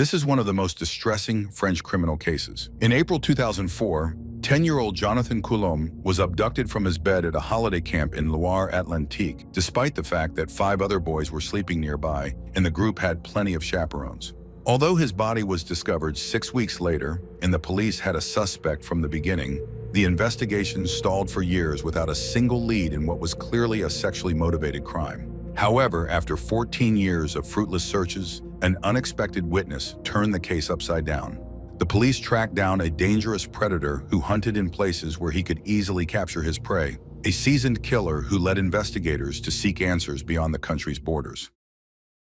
This is one of the most distressing French criminal cases. In April 2004, 10-year-old Jonathan Coulombe was abducted from his bed at a holiday camp in Loire-Atlantique, despite the fact that 5 other boys were sleeping nearby and the group had plenty of chaperones. Although his body was discovered 6 weeks later and the police had a suspect from the beginning, the investigation stalled for years without a single lead in what was clearly a sexually motivated crime. However, after 14 years of fruitless searches, an unexpected witness turned the case upside down. The police tracked down a dangerous predator who hunted in places where he could easily capture his prey, a seasoned killer who led investigators to seek answers beyond the country's borders.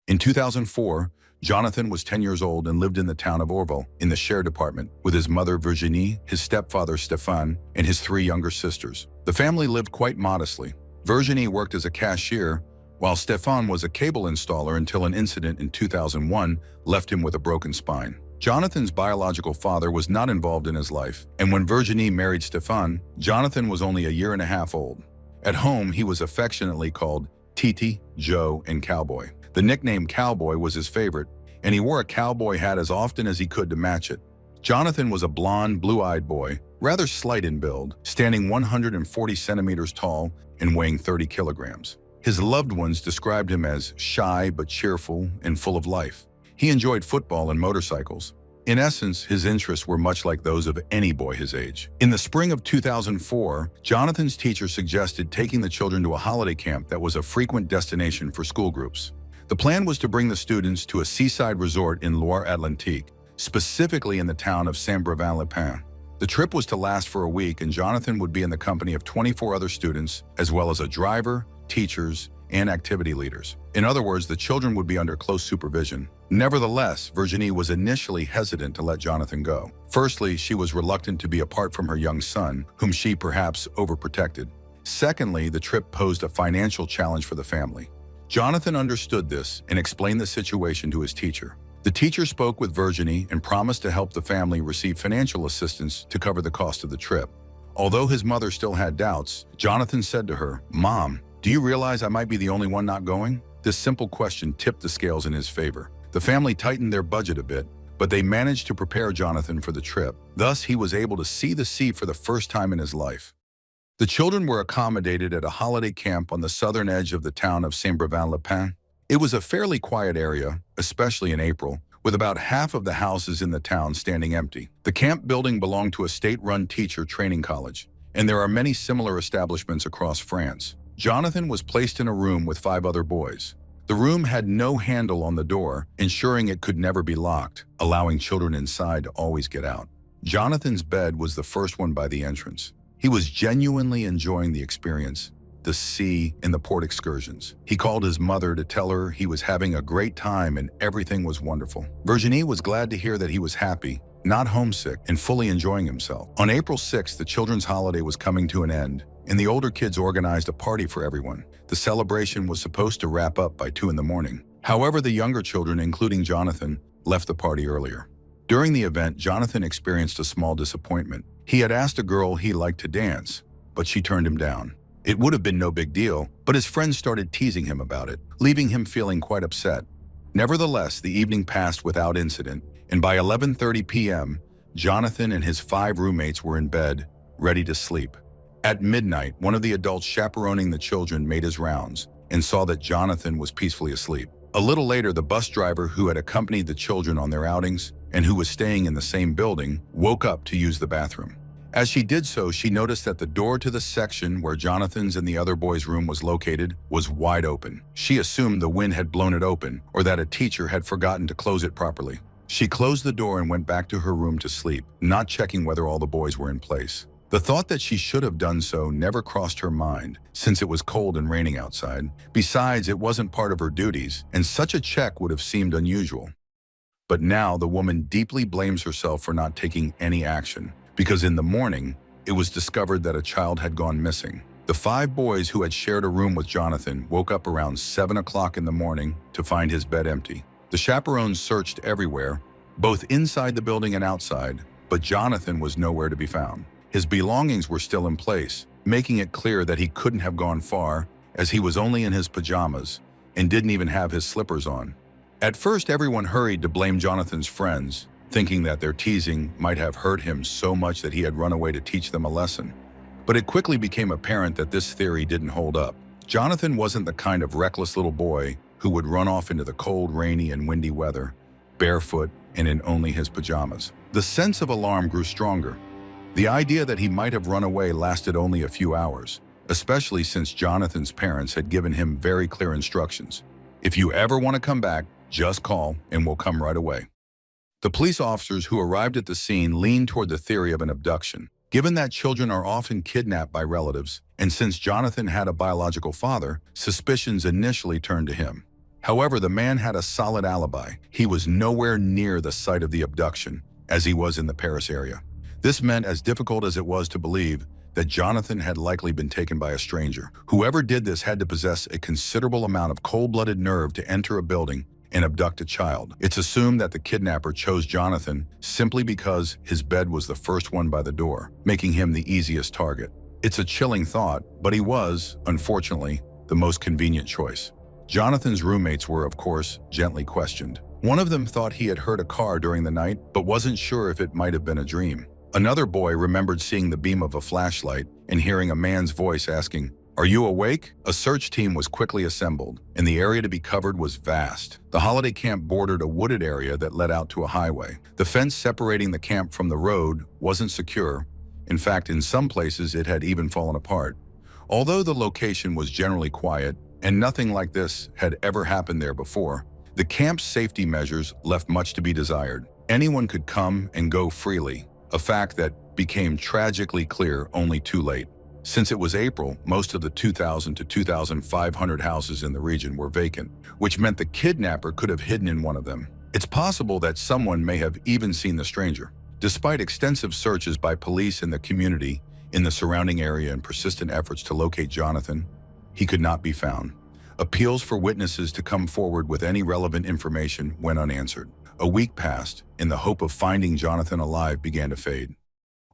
In 2004, Jonathan was 10 years old and lived in the town of Orval in the Cher department with his mother Virginie, his stepfather Stéphane, and his 3 younger sisters. The family lived quite modestly. Virginie worked as a cashier, while Stéphane was a cable installer until an incident in 2001 left him with a broken spine. Jonathan's biological father was not involved in his life, and when Virginie married Stéphane, Jonathan was only a year and a half old. At home, he was affectionately called Titi, Joe, and Cowboy. The nickname Cowboy was his favorite, and he wore a cowboy hat as often as he could to match it. Jonathan was a blond, blue-eyed boy, rather slight in build, standing 140 centimeters tall and weighing 30 kilograms. His loved ones described him as shy but cheerful and full of life. He enjoyed football and motorcycles. In essence, his interests were much like those of any boy his age. In the spring of 2004, Jonathan's teacher suggested taking the children to a holiday camp that was a frequent destination for school groups. The plan was to bring the students to a seaside resort in Loire-Atlantique, specifically in the town of Saint-Brevin-les-Pins. The trip was to last for a week, and Jonathan would be in the company of 24 other students, as well as a driver, teachers, and activity leaders. In other words, the children would be under close supervision. Nevertheless, Virginie was initially hesitant to let Jonathan go. Firstly, she was reluctant to be apart from her young son, whom she perhaps overprotected. Secondly, the trip posed a financial challenge for the family. Jonathan understood this and explained the situation to his teacher. The teacher spoke with Virginie and promised to help the family receive financial assistance to cover the cost of the trip. Although his mother still had doubts, Jonathan said to her, "Mom, do you realize I might be the only one not going?" This simple question tipped the scales in his favor. The family tightened their budget a bit, but they managed to prepare Jonathan for the trip. Thus, he was able to see the sea for the first time in his life. The children were accommodated at a holiday camp on the southern edge of the town of Saint-Brevin-les-Pins. It was a fairly quiet area, especially in April, with about half of the houses in the town standing empty. The camp building belonged to a state-run teacher training college, and there are many similar establishments across France. Jonathan was placed in a room with 5 other boys. The room had no handle on the door, ensuring it could never be locked, allowing children inside to always get out. Jonathan's bed was the first one by the entrance. He was genuinely enjoying the experience, the sea, and the port excursions. He called his mother to tell her he was having a great time and everything was wonderful. Virginie was glad to hear that he was happy, not homesick, and fully enjoying himself. On April 6th, the children's holiday was coming to an end, and the older kids organized a party for everyone. The celebration was supposed to wrap up by 2 in the morning. However, the younger children, including Jonathan, left the party earlier. During the event, Jonathan experienced a small disappointment. He had asked a girl he liked to dance, but she turned him down. It would have been no big deal, but his friends started teasing him about it, leaving him feeling quite upset. Nevertheless, the evening passed without incident, and by 11:30 p.m., Jonathan and his 5 roommates were in bed, ready to sleep. At midnight, one of the adults chaperoning the children made his rounds and saw that Jonathan was peacefully asleep. A little later, the bus driver who had accompanied the children on their outings and who was staying in the same building woke up to use the bathroom. As she did so, she noticed that the door to the section where Jonathan's and the other boys' room was located was wide open. She assumed the wind had blown it open or that a teacher had forgotten to close it properly. She closed the door and went back to her room to sleep, not checking whether all the boys were in place. The thought that she should have done so never crossed her mind, since it was cold and raining outside. Besides, it wasn't part of her duties, and such a check would have seemed unusual. But now the woman deeply blames herself for not taking any action, because in the morning, it was discovered that a child had gone missing. The 5 boys who had shared a room with Jonathan woke up around 7 o'clock in the morning to find his bed empty. The chaperones searched everywhere, both inside the building and outside, but Jonathan was nowhere to be found. His belongings were still in place, making it clear that he couldn't have gone far, as he was only in his pajamas and didn't even have his slippers on. At first, everyone hurried to blame Jonathan's friends, thinking that their teasing might have hurt him so much that he had run away to teach them a lesson. But it quickly became apparent that this theory didn't hold up. Jonathan wasn't the kind of reckless little boy who would run off into the cold, rainy, and windy weather, barefoot and in only his pajamas. The sense of alarm grew stronger. The idea that he might have run away lasted only a few hours, especially since Jonathan's parents had given him very clear instructions. If you ever want to come back, just call and we'll come right away. The police officers who arrived at the scene leaned toward the theory of an abduction. Given that children are often kidnapped by relatives, and since Jonathan had a biological father, suspicions initially turned to him. However, the man had a solid alibi. He was nowhere near the site of the abduction, as he was in the Paris area. This meant, as difficult as it was to believe, that Jonathan had likely been taken by a stranger. Whoever did this had to possess a considerable amount of cold-blooded nerve to enter a building and abduct a child. It's assumed that the kidnapper chose Jonathan simply because his bed was the first one by the door, making him the easiest target. It's a chilling thought, but he was, unfortunately, the most convenient choice. Jonathan's roommates were, of course, gently questioned. One of them thought he had heard a car during the night, but wasn't sure if it might have been a dream. Another boy remembered seeing the beam of a flashlight and hearing a man's voice asking, "Are you awake?" A search team was quickly assembled, and the area to be covered was vast. The holiday camp bordered a wooded area that led out to a highway. The fence separating the camp from the road wasn't secure. In fact, in some places it had even fallen apart. Although the location was generally quiet, and nothing like this had ever happened there before, the camp's safety measures left much to be desired. Anyone could come and go freely, a fact that became tragically clear only too late. Since it was April, most of the 2,000 to 2,500 houses in the region were vacant, which meant the kidnapper could have hidden in one of them. It's possible that someone may have even seen the stranger. Despite extensive searches by police in the community, in the surrounding area, and persistent efforts to locate Jonathan, he could not be found. Appeals for witnesses to come forward with any relevant information went unanswered. A week passed, and the hope of finding Jonathan alive began to fade.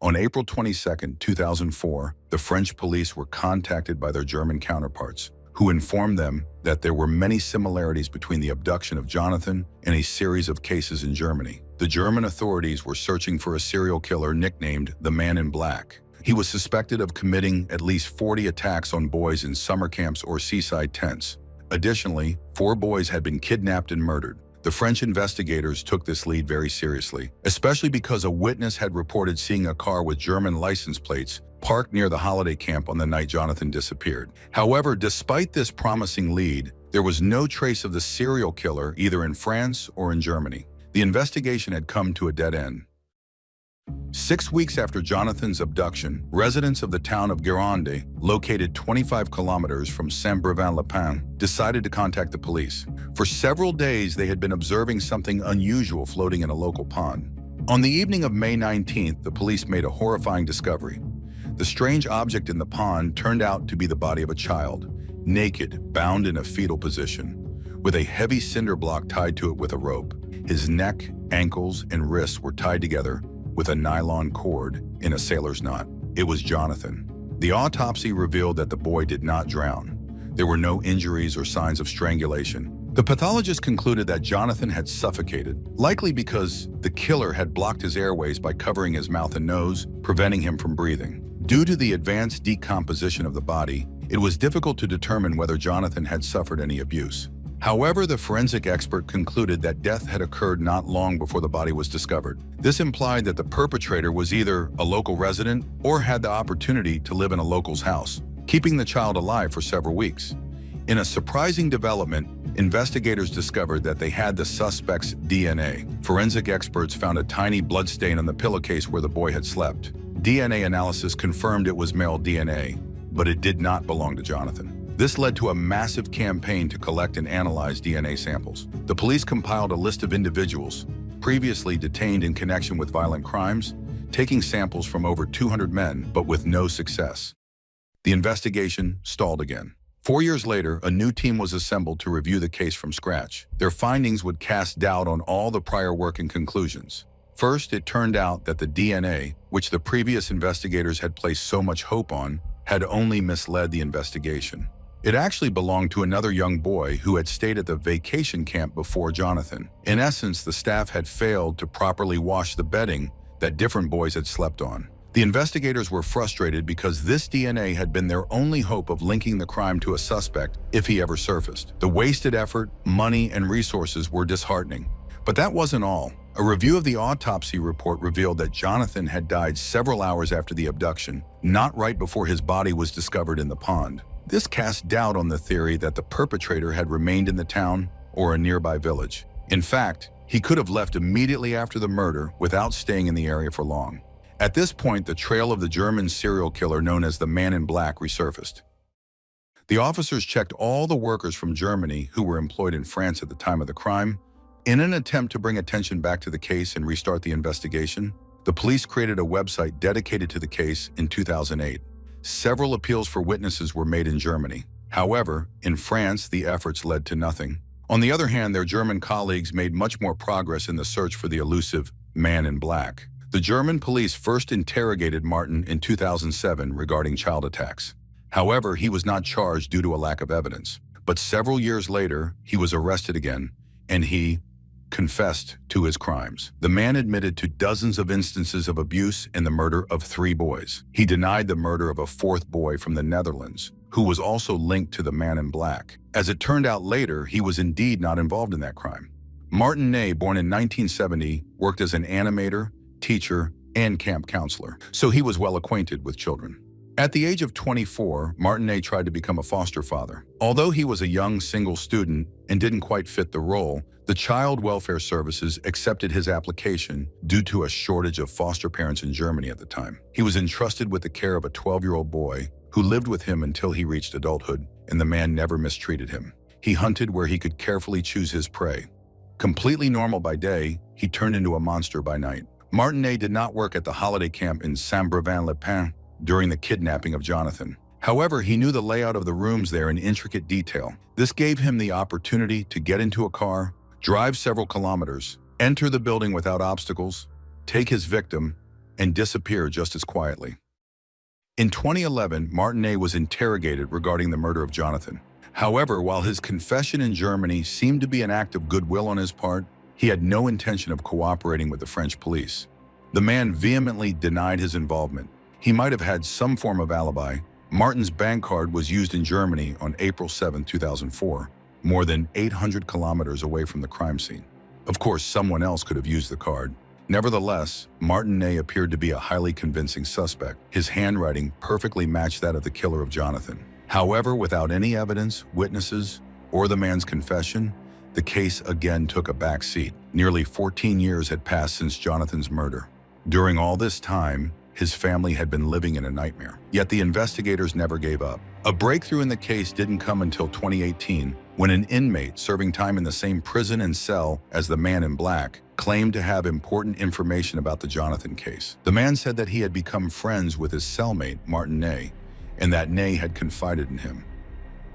On April 22, 2004, the French police were contacted by their German counterparts, who informed them that there were many similarities between the abduction of Jonathan and a series of cases in Germany. The German authorities were searching for a serial killer nicknamed the Man in Black. He was suspected of committing at least 40 attacks on boys in summer camps or seaside tents. Additionally, 4 boys had been kidnapped and murdered. The French investigators took this lead very seriously, especially because a witness had reported seeing a car with German license plates parked near the holiday camp on the night Jonathan disappeared. However, despite this promising lead, there was no trace of the serial killer either in France or in Germany. The investigation had come to a dead end. 6 weeks after Jonathan's abduction, residents of the town of Gironde, located 25 kilometers from Saint-Brevin-les-Pins, decided to contact the police. For several days, they had been observing something unusual floating in a local pond. On the evening of May 19th, the police made a horrifying discovery. The strange object in the pond turned out to be the body of a child, naked, bound in a fetal position, with a heavy cinder block tied to it with a rope. His neck, ankles, and wrists were tied together with a nylon cord in a sailor's knot. It was Jonathan. The autopsy revealed that the boy did not drown. There were no injuries or signs of strangulation. The pathologist concluded that Jonathan had suffocated, likely because the killer had blocked his airways by covering his mouth and nose, preventing him from breathing. Due to the advanced decomposition of the body, it was difficult to determine whether Jonathan had suffered any abuse. However, the forensic expert concluded that death had occurred not long before the body was discovered. This implied that the perpetrator was either a local resident or had the opportunity to live in a local's house, keeping the child alive for several weeks. In a surprising development, investigators discovered that they had the suspect's DNA. Forensic experts found a tiny blood stain on the pillowcase where the boy had slept. DNA analysis confirmed it was male DNA, but it did not belong to Jonathan. This led to a massive campaign to collect and analyze DNA samples. The police compiled a list of individuals previously detained in connection with violent crimes, taking samples from over 200 men, but with no success. The investigation stalled again. 4 years later, a new team was assembled to review the case from scratch. Their findings would cast doubt on all the prior work and conclusions. First, it turned out that the DNA, which the previous investigators had placed so much hope on, had only misled the investigation. It actually belonged to another young boy who had stayed at the vacation camp before Jonathan. In essence, the staff had failed to properly wash the bedding that different boys had slept on. The investigators were frustrated because this DNA had been their only hope of linking the crime to a suspect if he ever surfaced. The wasted effort, money, and resources were disheartening. But that wasn't all. A review of the autopsy report revealed that Jonathan had died several hours after the abduction, not right before his body was discovered in the pond. This cast doubt on the theory that the perpetrator had remained in the town or a nearby village. In fact, he could have left immediately after the murder without staying in the area for long. At this point, the trail of the German serial killer known as the Man in Black resurfaced. The officers checked all the workers from Germany who were employed in France at the time of the crime. In an attempt to bring attention back to the case and restart the investigation, the police created a website dedicated to the case in 2008. Several appeals for witnesses were made in Germany. However, in France, the efforts led to nothing. On the other hand, their German colleagues made much more progress in the search for the elusive Man in Black. The German police first interrogated Martin in 2007 regarding child attacks. However, he was not charged due to a lack of evidence. But several years later, he was arrested again, and he confessed to his crimes. The man admitted to dozens of instances of abuse and the murder of 3 boys. He denied the murder of a 4th boy from the Netherlands, who was also linked to the Man in Black. As it turned out later, he was indeed not involved in that crime. Martin Ney, born in 1970, worked as an animator, teacher, and camp counselor, so he was well acquainted with children. At the age of 24, Martin Ney tried to become a foster father. Although he was a young single student and didn't quite fit the role, the Child Welfare Services accepted his application due to a shortage of foster parents in Germany at the time. He was entrusted with the care of a 12-year-old boy who lived with him until he reached adulthood, and the man never mistreated him. He hunted where he could carefully choose his prey. Completely normal by day, he turned into a monster by night. Martin Ney did not work at the holiday camp in Saint-Brevin-les-Pins during the kidnapping of Jonathan. However, he knew the layout of the rooms there in intricate detail. This gave him the opportunity to get into a car, drive several kilometers, enter the building without obstacles, take his victim, and disappear just as quietly. In 2011, Martin Ney was interrogated regarding the murder of Jonathan. However, while his confession in Germany seemed to be an act of goodwill on his part, he had no intention of cooperating with the French police. The man vehemently denied his involvement. He might have had some form of alibi. Martin's bank card was used in Germany on April 7, 2004, more than 800 kilometers away from the crime scene. Of course, someone else could have used the card. Nevertheless, Martin Ney appeared to be a highly convincing suspect. His handwriting perfectly matched that of the killer of Jonathan. However, without any evidence, witnesses, or the man's confession, the case again took a back seat. Nearly 14 years had passed since Jonathan's murder. During all this time, his family had been living in a nightmare. Yet the investigators never gave up. A breakthrough in the case didn't come until 2018, when an inmate serving time in the same prison and cell as the Man in Black claimed to have important information about the Jonathan case. The man said that he had become friends with his cellmate, Martin Ney, and that Ney had confided in him.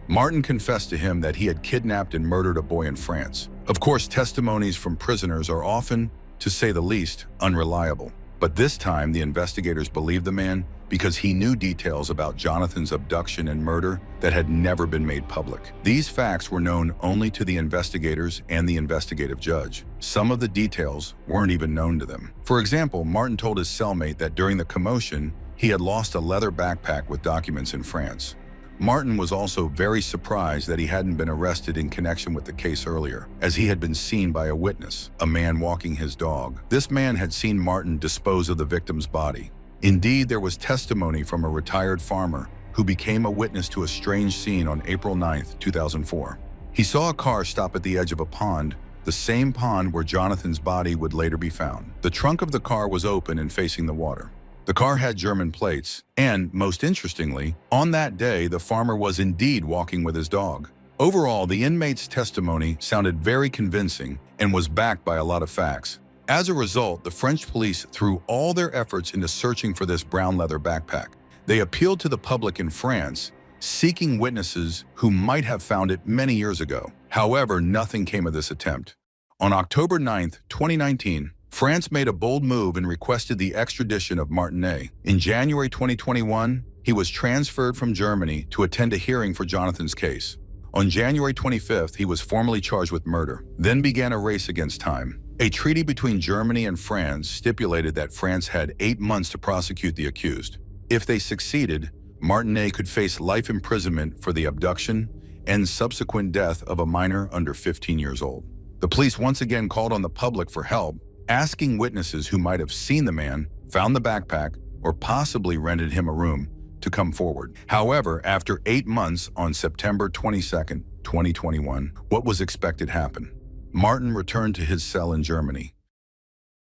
Martin confessed to him that he had kidnapped and murdered a boy in France. Of course, testimonies from prisoners are often, to say the least, unreliable. But this time, the investigators believed the man because he knew details about Jonathan's abduction and murder that had never been made public. These facts were known only to the investigators and the investigative judge. Some of the details weren't even known to them. For example, Martin told his cellmate that during the commotion, he had lost a leather backpack with documents in France. Martin was also very surprised that he hadn't been arrested in connection with the case earlier, as he had been seen by a witness, a man walking his dog. This man had seen Martin dispose of the victim's body. Indeed, there was testimony from a retired farmer who became a witness to a strange scene on April 9, 2004. He saw a car stop at the edge of a pond, the same pond where Jonathan's body would later be found. The trunk of the car was open and facing the water. The car had German plates, and, most interestingly, on that day, the farmer was indeed walking with his dog. Overall, the inmate's testimony sounded very convincing and was backed by a lot of facts. As a result, the French police threw all their efforts into searching for this brown leather backpack. They appealed to the public in France, seeking witnesses who might have found it many years ago. However, nothing came of this attempt. On October 9, 2019, France made a bold move and requested the extradition of Martin Ney. In January 2021, he was transferred from Germany to attend a hearing for Jonathan's case. On January 25th, he was formally charged with murder. Then began a race against time. A treaty between Germany and France stipulated that France had 8 months to prosecute the accused. If they succeeded, Martinet could face life imprisonment for the abduction and subsequent death of a minor under 15 years old. The police once again called on the public for help, asking witnesses who might have seen the man, found the backpack, or possibly rented him a room to come forward. However, after 8 months, on September 22, 2021, what was expected happened. Martin returned to his cell in Germany.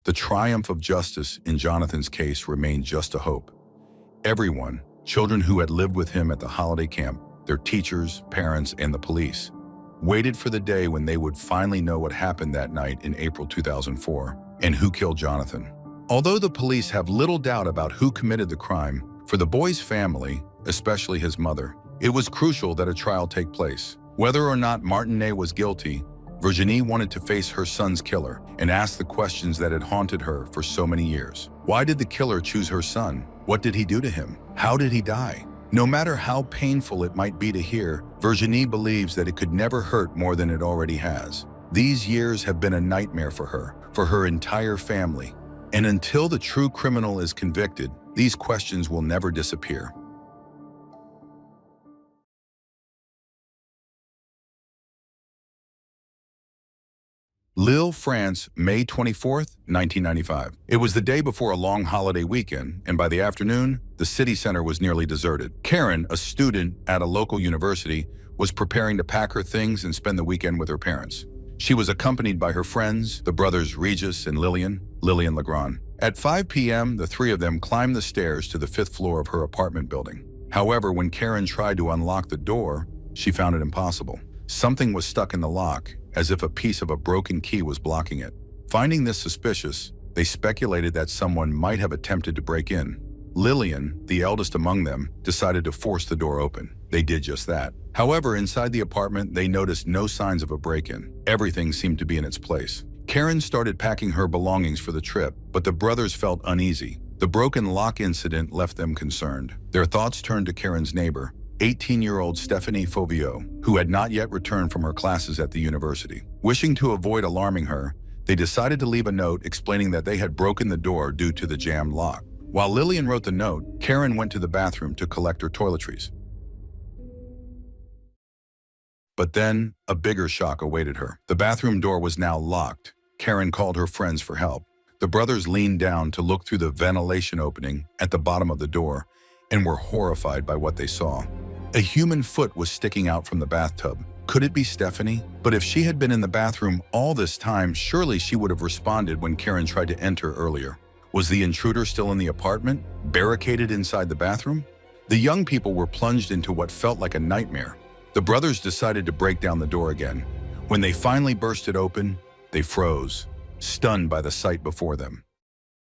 The triumph of justice in Jonathan's case remained just a hope. Everyone, children who had lived with him at the holiday camp, their teachers, parents, and the police, waited for the day when they would finally know what happened that night in April 2004 and who killed Jonathan. Although the police have little doubt about who committed the crime, for the boy's family, especially his mother, it was crucial that a trial take place. Whether or not Martinet was guilty, Virginie wanted to face her son's killer and ask the questions that had haunted her for so many years. Why did the killer choose her son? What did he do to him? How did he die? No matter how painful it might be to hear, Virginie believes that it could never hurt more than it already has. These years have been a nightmare for her entire family. And until the true criminal is convicted, these questions will never disappear. Lille, France, May 24, 1995. It was the day before a long holiday weekend, and by the afternoon, the city center was nearly deserted. Karen, a student at a local university, was preparing to pack her things and spend the weekend with her parents. She was accompanied by her friends, the brothers Regis and Lillian Legrand. At 5 p.m., the three of them climbed the stairs to the 5th floor of her apartment building. However, when Karen tried to unlock the door, she found it impossible. Something was stuck in the lock, as if a piece of a broken key was blocking it. Finding this suspicious, they speculated that someone might have attempted to break in. Lillian, the eldest among them, decided to force the door open. They did just that. However, inside the apartment, they noticed no signs of a break-in. Everything seemed to be in its place. Karen started packing her belongings for the trip, but the brothers felt uneasy. The broken lock incident left them concerned. Their thoughts turned to Karen's neighbor, 18-year-old Stephanie FAUVIAUX, who had not yet returned from her classes at the university. Wishing to avoid alarming her, they decided to leave a note explaining that they had broken the door due to the jammed lock. While Lillian wrote the note, Karen went to the bathroom to collect her toiletries. But then, a bigger shock awaited her. The bathroom door was now locked. Karen called her friends for help. The brothers leaned down to look through the ventilation opening at the bottom of the door and were horrified by what they saw. A human foot was sticking out from the bathtub. Could it be Stephanie? But if she had been in the bathroom all this time, surely she would have responded when Karen tried to enter earlier. Was the intruder still in the apartment, barricaded inside the bathroom? The young people were plunged into what felt like a nightmare. The brothers decided to break down the door again. When they finally burst it open, they froze, stunned by the sight before them.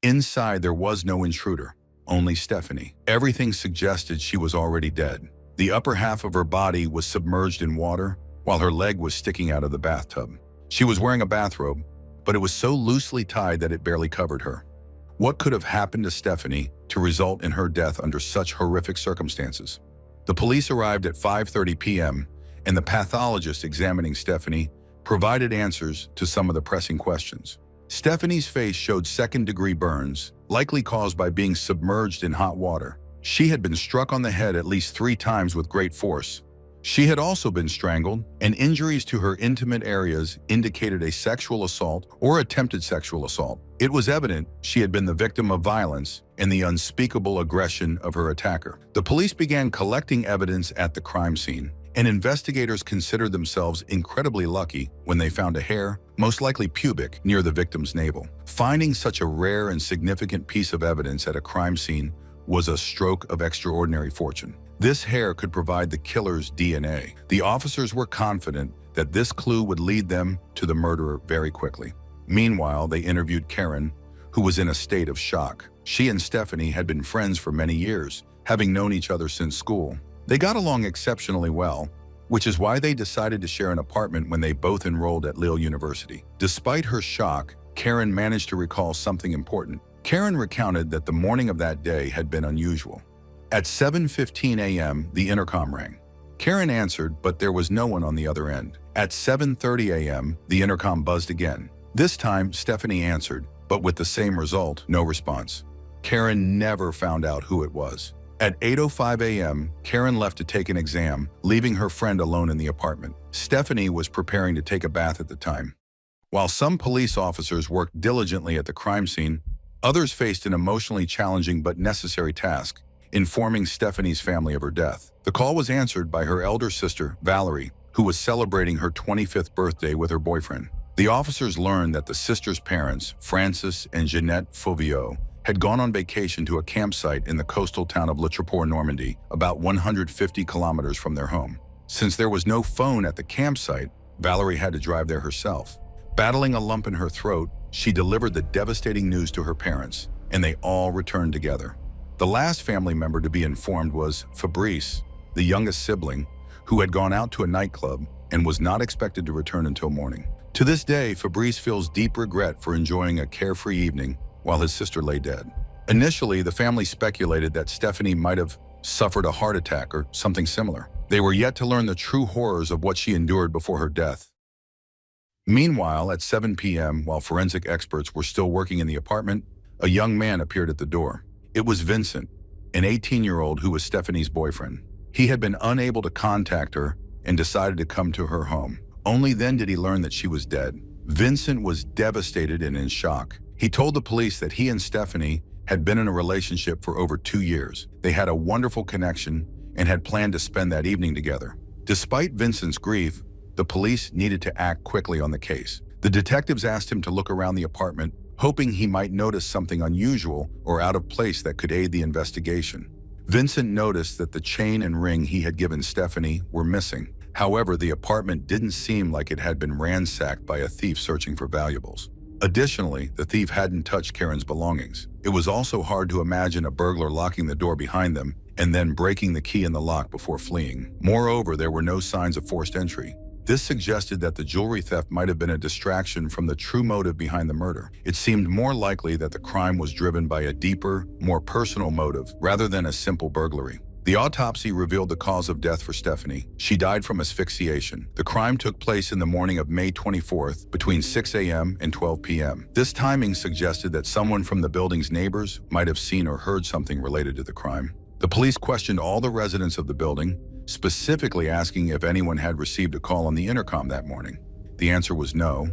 Inside, there was no intruder, only Stephanie. Everything suggested she was already dead. The upper half of her body was submerged in water, while her leg was sticking out of the bathtub. She was wearing a bathrobe, but it was so loosely tied that it barely covered her. What could have happened to Stephanie to result in her death under such horrific circumstances? The police arrived at 5:30 p.m., and the pathologist examining Stephanie provided answers to some of the pressing questions. Stephanie's face showed second-degree burns, likely caused by being submerged in hot water. She had been struck on the head at least 3 times with great force. She had also been strangled, and injuries to her intimate areas indicated a sexual assault or attempted sexual assault. It was evident she had been the victim of violence and the unspeakable aggression of her attacker. The police began collecting evidence at the crime scene, and investigators considered themselves incredibly lucky when they found a hair, most likely pubic, near the victim's navel. Finding such a rare and significant piece of evidence at a crime scene was a stroke of extraordinary fortune. This hair could provide the killer's DNA. The officers were confident that this clue would lead them to the murderer very quickly. Meanwhile, they interviewed Karen, who was in a state of shock. She and Stephanie had been friends for many years, having known each other since school. They got along exceptionally well, which is why they decided to share an apartment when they both enrolled at Lille University. Despite her shock, Karen managed to recall something important. Karen recounted that the morning of that day had been unusual. At 7:15 a.m., the intercom rang. Karen answered, but there was no one on the other end. At 7:30 a.m., the intercom buzzed again. This time, Stephanie answered, but with the same result, no response. Karen never found out who it was. At 8:05 a.m., Karen left to take an exam, leaving her friend alone in the apartment. Stephanie was preparing to take a bath at the time. While some police officers worked diligently at the crime scene, others faced an emotionally challenging but necessary task, informing Stephanie's family of her death. The call was answered by her elder sister, Valerie, who was celebrating her 25th birthday with her boyfriend. The officers learned that the sisters' parents, Francis and Jeanette FAUVIAUX, had gone on vacation to a campsite in the coastal town of Le Treport, Normandy, about 150 kilometers from their home. Since there was no phone at the campsite, Valerie had to drive there herself. Battling a lump in her throat, she delivered the devastating news to her parents, and they all returned together. The last family member to be informed was Fabrice, the youngest sibling, who had gone out to a nightclub and was not expected to return until morning. To this day, Fabrice feels deep regret for enjoying a carefree evening while his sister lay dead. Initially, the family speculated that Stephanie might have suffered a heart attack or something similar. They were yet to learn the true horrors of what she endured before her death. Meanwhile, at 7 p.m., while forensic experts were still working in the apartment, a young man appeared at the door. It was Vincent, an 18-year-old who was Stephanie's boyfriend. He had been unable to contact her and decided to come to her home. Only then did he learn that she was dead. Vincent was devastated and in shock. He told the police that he and Stephanie had been in a relationship for over 2 years. They had a wonderful connection and had planned to spend that evening together. Despite Vincent's grief, the police needed to act quickly on the case. The detectives asked him to look around the apartment, hoping he might notice something unusual or out of place that could aid the investigation. Vincent noticed that the chain and ring he had given Stephanie were missing. However, the apartment didn't seem like it had been ransacked by a thief searching for valuables. Additionally, the thief hadn't touched Karen's belongings. It was also hard to imagine a burglar locking the door behind them and then breaking the key in the lock before fleeing. Moreover, there were no signs of forced entry. This suggested that the jewelry theft might have been a distraction from the true motive behind the murder. It seemed more likely that the crime was driven by a deeper, more personal motive rather than a simple burglary. The autopsy revealed the cause of death for Stephanie. She died from asphyxiation. The crime took place in the morning of May 24th between 6 a.m. and 12 p.m. This timing suggested that someone from the building's neighbors might have seen or heard something related to the crime. The police questioned all the residents of the building, specifically asking if anyone had received a call on the intercom that morning. The answer was no,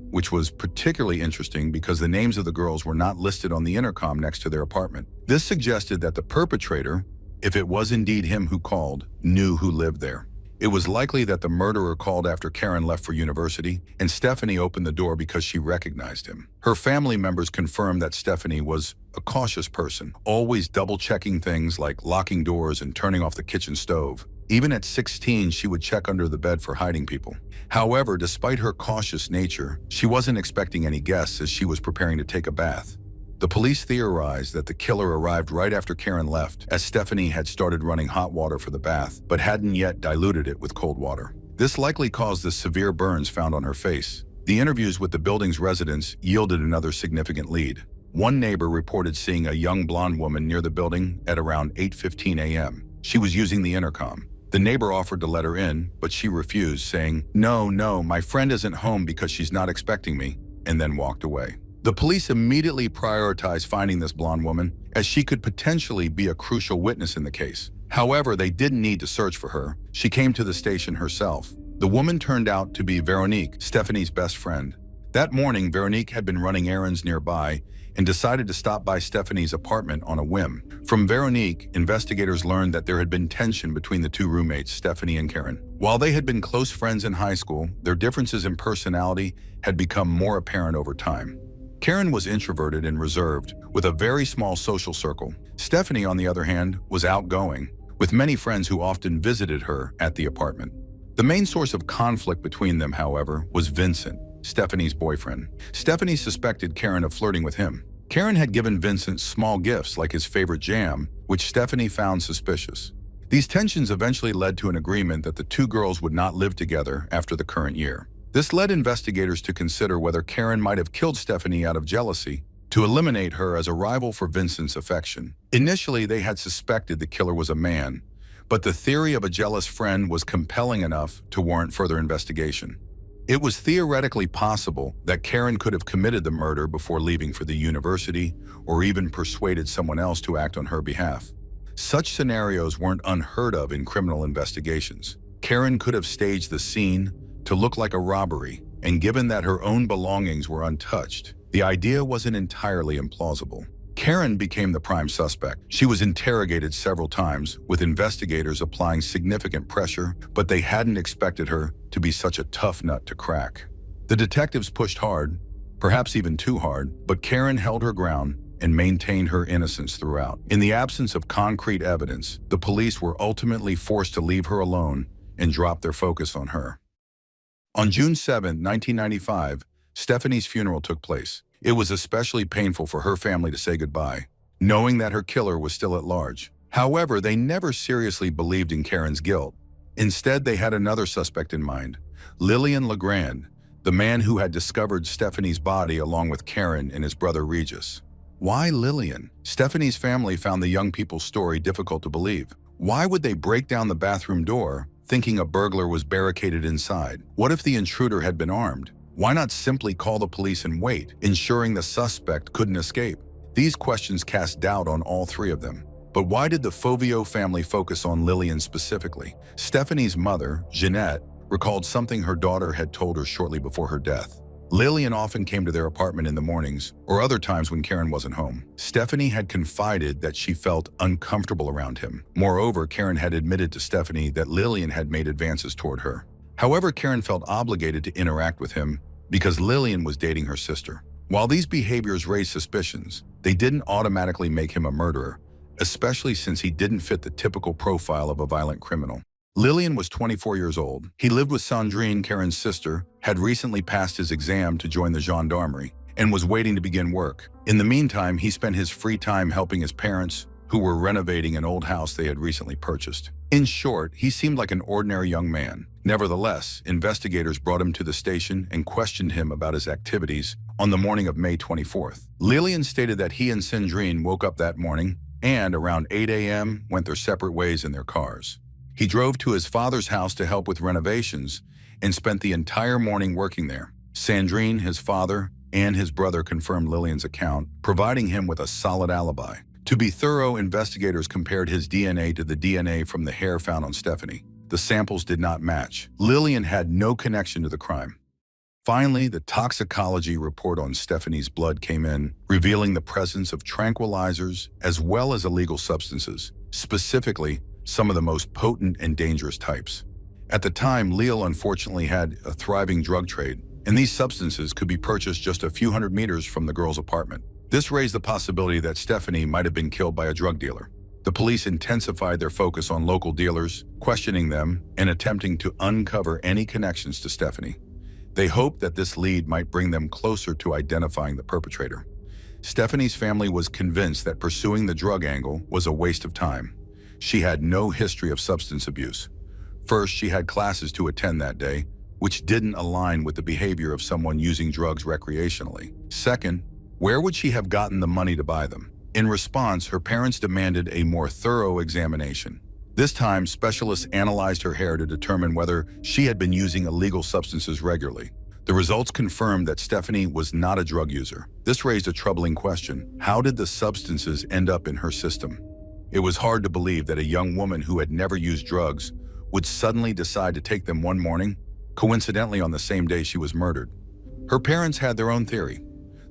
which was particularly interesting because the names of the girls were not listed on the intercom next to their apartment. This suggested that the perpetrator, if it was indeed him who called, knew who lived there. It was likely that the murderer called after Karen left for university, and Stephanie opened the door because she recognized him. Her family members confirmed that Stephanie was a cautious person, always double-checking things like locking doors and turning off the kitchen stove. Even at 16, she would check under the bed for hiding people. However, despite her cautious nature, she wasn't expecting any guests as she was preparing to take a bath. The police theorized that the killer arrived right after Karen left, as Stephanie had started running hot water for the bath, but hadn't yet diluted it with cold water. This likely caused the severe burns found on her face. The interviews with the building's residents yielded another significant lead. One neighbor reported seeing a young blonde woman near the building at around 8:15 a.m. She was using the intercom. The neighbor offered to let her in, but she refused, saying, No, my friend isn't home because she's not expecting me," and then walked away. The police immediately prioritized finding this blonde woman, as she could potentially be a crucial witness in the case. However, they didn't need to search for her. She came to the station herself. The woman turned out to be Veronique, Stephanie's best friend. That morning, Veronique had been running errands nearby and decided to stop by Stephanie's apartment on a whim. From Veronique, investigators learned that there had been tension between the two roommates, Stephanie and Karen. While they had been close friends in high school, their differences in personality had become more apparent over time. Karen was introverted and reserved, with a very small social circle. Stephanie, on the other hand, was outgoing, with many friends who often visited her at the apartment. The main source of conflict between them, however, was Vincent, Stephanie's boyfriend. Stephanie suspected Karen of flirting with him. Karen had given Vincent small gifts like his favorite jam, which Stephanie found suspicious. These tensions eventually led to an agreement that the two girls would not live together after the current year. This led investigators to consider whether Karen might have killed Stephanie out of jealousy, to eliminate her as a rival for Vincent's affection. Initially, they had suspected the killer was a man, but the theory of a jealous friend was compelling enough to warrant further investigation. It was theoretically possible that Karen could have committed the murder before leaving for the university, or even persuaded someone else to act on her behalf. Such scenarios weren't unheard of in criminal investigations. Karen could have staged the scene to look like a robbery, and given that her own belongings were untouched, the idea wasn't entirely implausible. Karen became the prime suspect. She was interrogated several times, with investigators applying significant pressure, but they hadn't expected her to be such a tough nut to crack. The detectives pushed hard, perhaps even too hard, but Karen held her ground and maintained her innocence throughout. In the absence of concrete evidence, the police were ultimately forced to leave her alone and drop their focus on her. On June 7, 1995, Stephanie's funeral took place. It was especially painful for her family to say goodbye, knowing that her killer was still at large. However, they never seriously believed in Karen's guilt. Instead, they had another suspect in mind, Lillian Legrand, the man who had discovered Stephanie's body along with Karen and his brother Regis. Why Lillian? Stephanie's family found the young people's story difficult to believe. Why would they break down the bathroom door, thinking a burglar was barricaded inside? What if the intruder had been armed? Why not simply call the police and wait, ensuring the suspect couldn't escape? These questions cast doubt on all three of them. But why did the FAUVIAUX family focus on Lillian specifically? Stephanie's mother, Jeanette, recalled something her daughter had told her shortly before her death. Lillian often came to their apartment in the mornings, or other times when Karen wasn't home. Stephanie had confided that she felt uncomfortable around him. Moreover, Karen had admitted to Stephanie that Lillian had made advances toward her. However, Karen felt obligated to interact with him because Lillian was dating her sister. While these behaviors raised suspicions, they didn't automatically make him a murderer, especially since he didn't fit the typical profile of a violent criminal. Lillian was 24 years old. He lived with Sandrine, Karen's sister, had recently passed his exam to join the gendarmerie, and was waiting to begin work. In the meantime, he spent his free time helping his parents, who were renovating an old house they had recently purchased. In short, he seemed like an ordinary young man. Nevertheless, investigators brought him to the station and questioned him about his activities on the morning of May 24th. Lillian stated that he and Sandrine woke up that morning and, around 8 a.m., went their separate ways in their cars. He drove to his father's house to help with renovations and spent the entire morning working there. Sandrine, his father, and his brother confirmed Lillian's account, providing him with a solid alibi. To be thorough, investigators compared his DNA to the DNA from the hair found on Stephanie. The samples did not match. Lillian had no connection to the crime. Finally, the toxicology report on Stephanie's blood came in, revealing the presence of tranquilizers as well as illegal substances, specifically some of the most potent and dangerous types. At the time, Lille unfortunately had a thriving drug trade, and these substances could be purchased just a few hundred meters from the girl's apartment. This raised the possibility that Stephanie might have been killed by a drug dealer. The police intensified their focus on local dealers, questioning them and attempting to uncover any connections to Stephanie. They hoped that this lead might bring them closer to identifying the perpetrator. Stephanie's family was convinced that pursuing the drug angle was a waste of time. She had no history of substance abuse. First, she had classes to attend that day, which didn't align with the behavior of someone using drugs recreationally. Second, where would she have gotten the money to buy them? In response, her parents demanded a more thorough examination. This time, specialists analyzed her hair to determine whether she had been using illegal substances regularly. The results confirmed that Stephanie was not a drug user. This raised a troubling question. How did the substances end up in her system? It was hard to believe that a young woman who had never used drugs would suddenly decide to take them one morning, coincidentally on the same day she was murdered. Her parents had their own theory.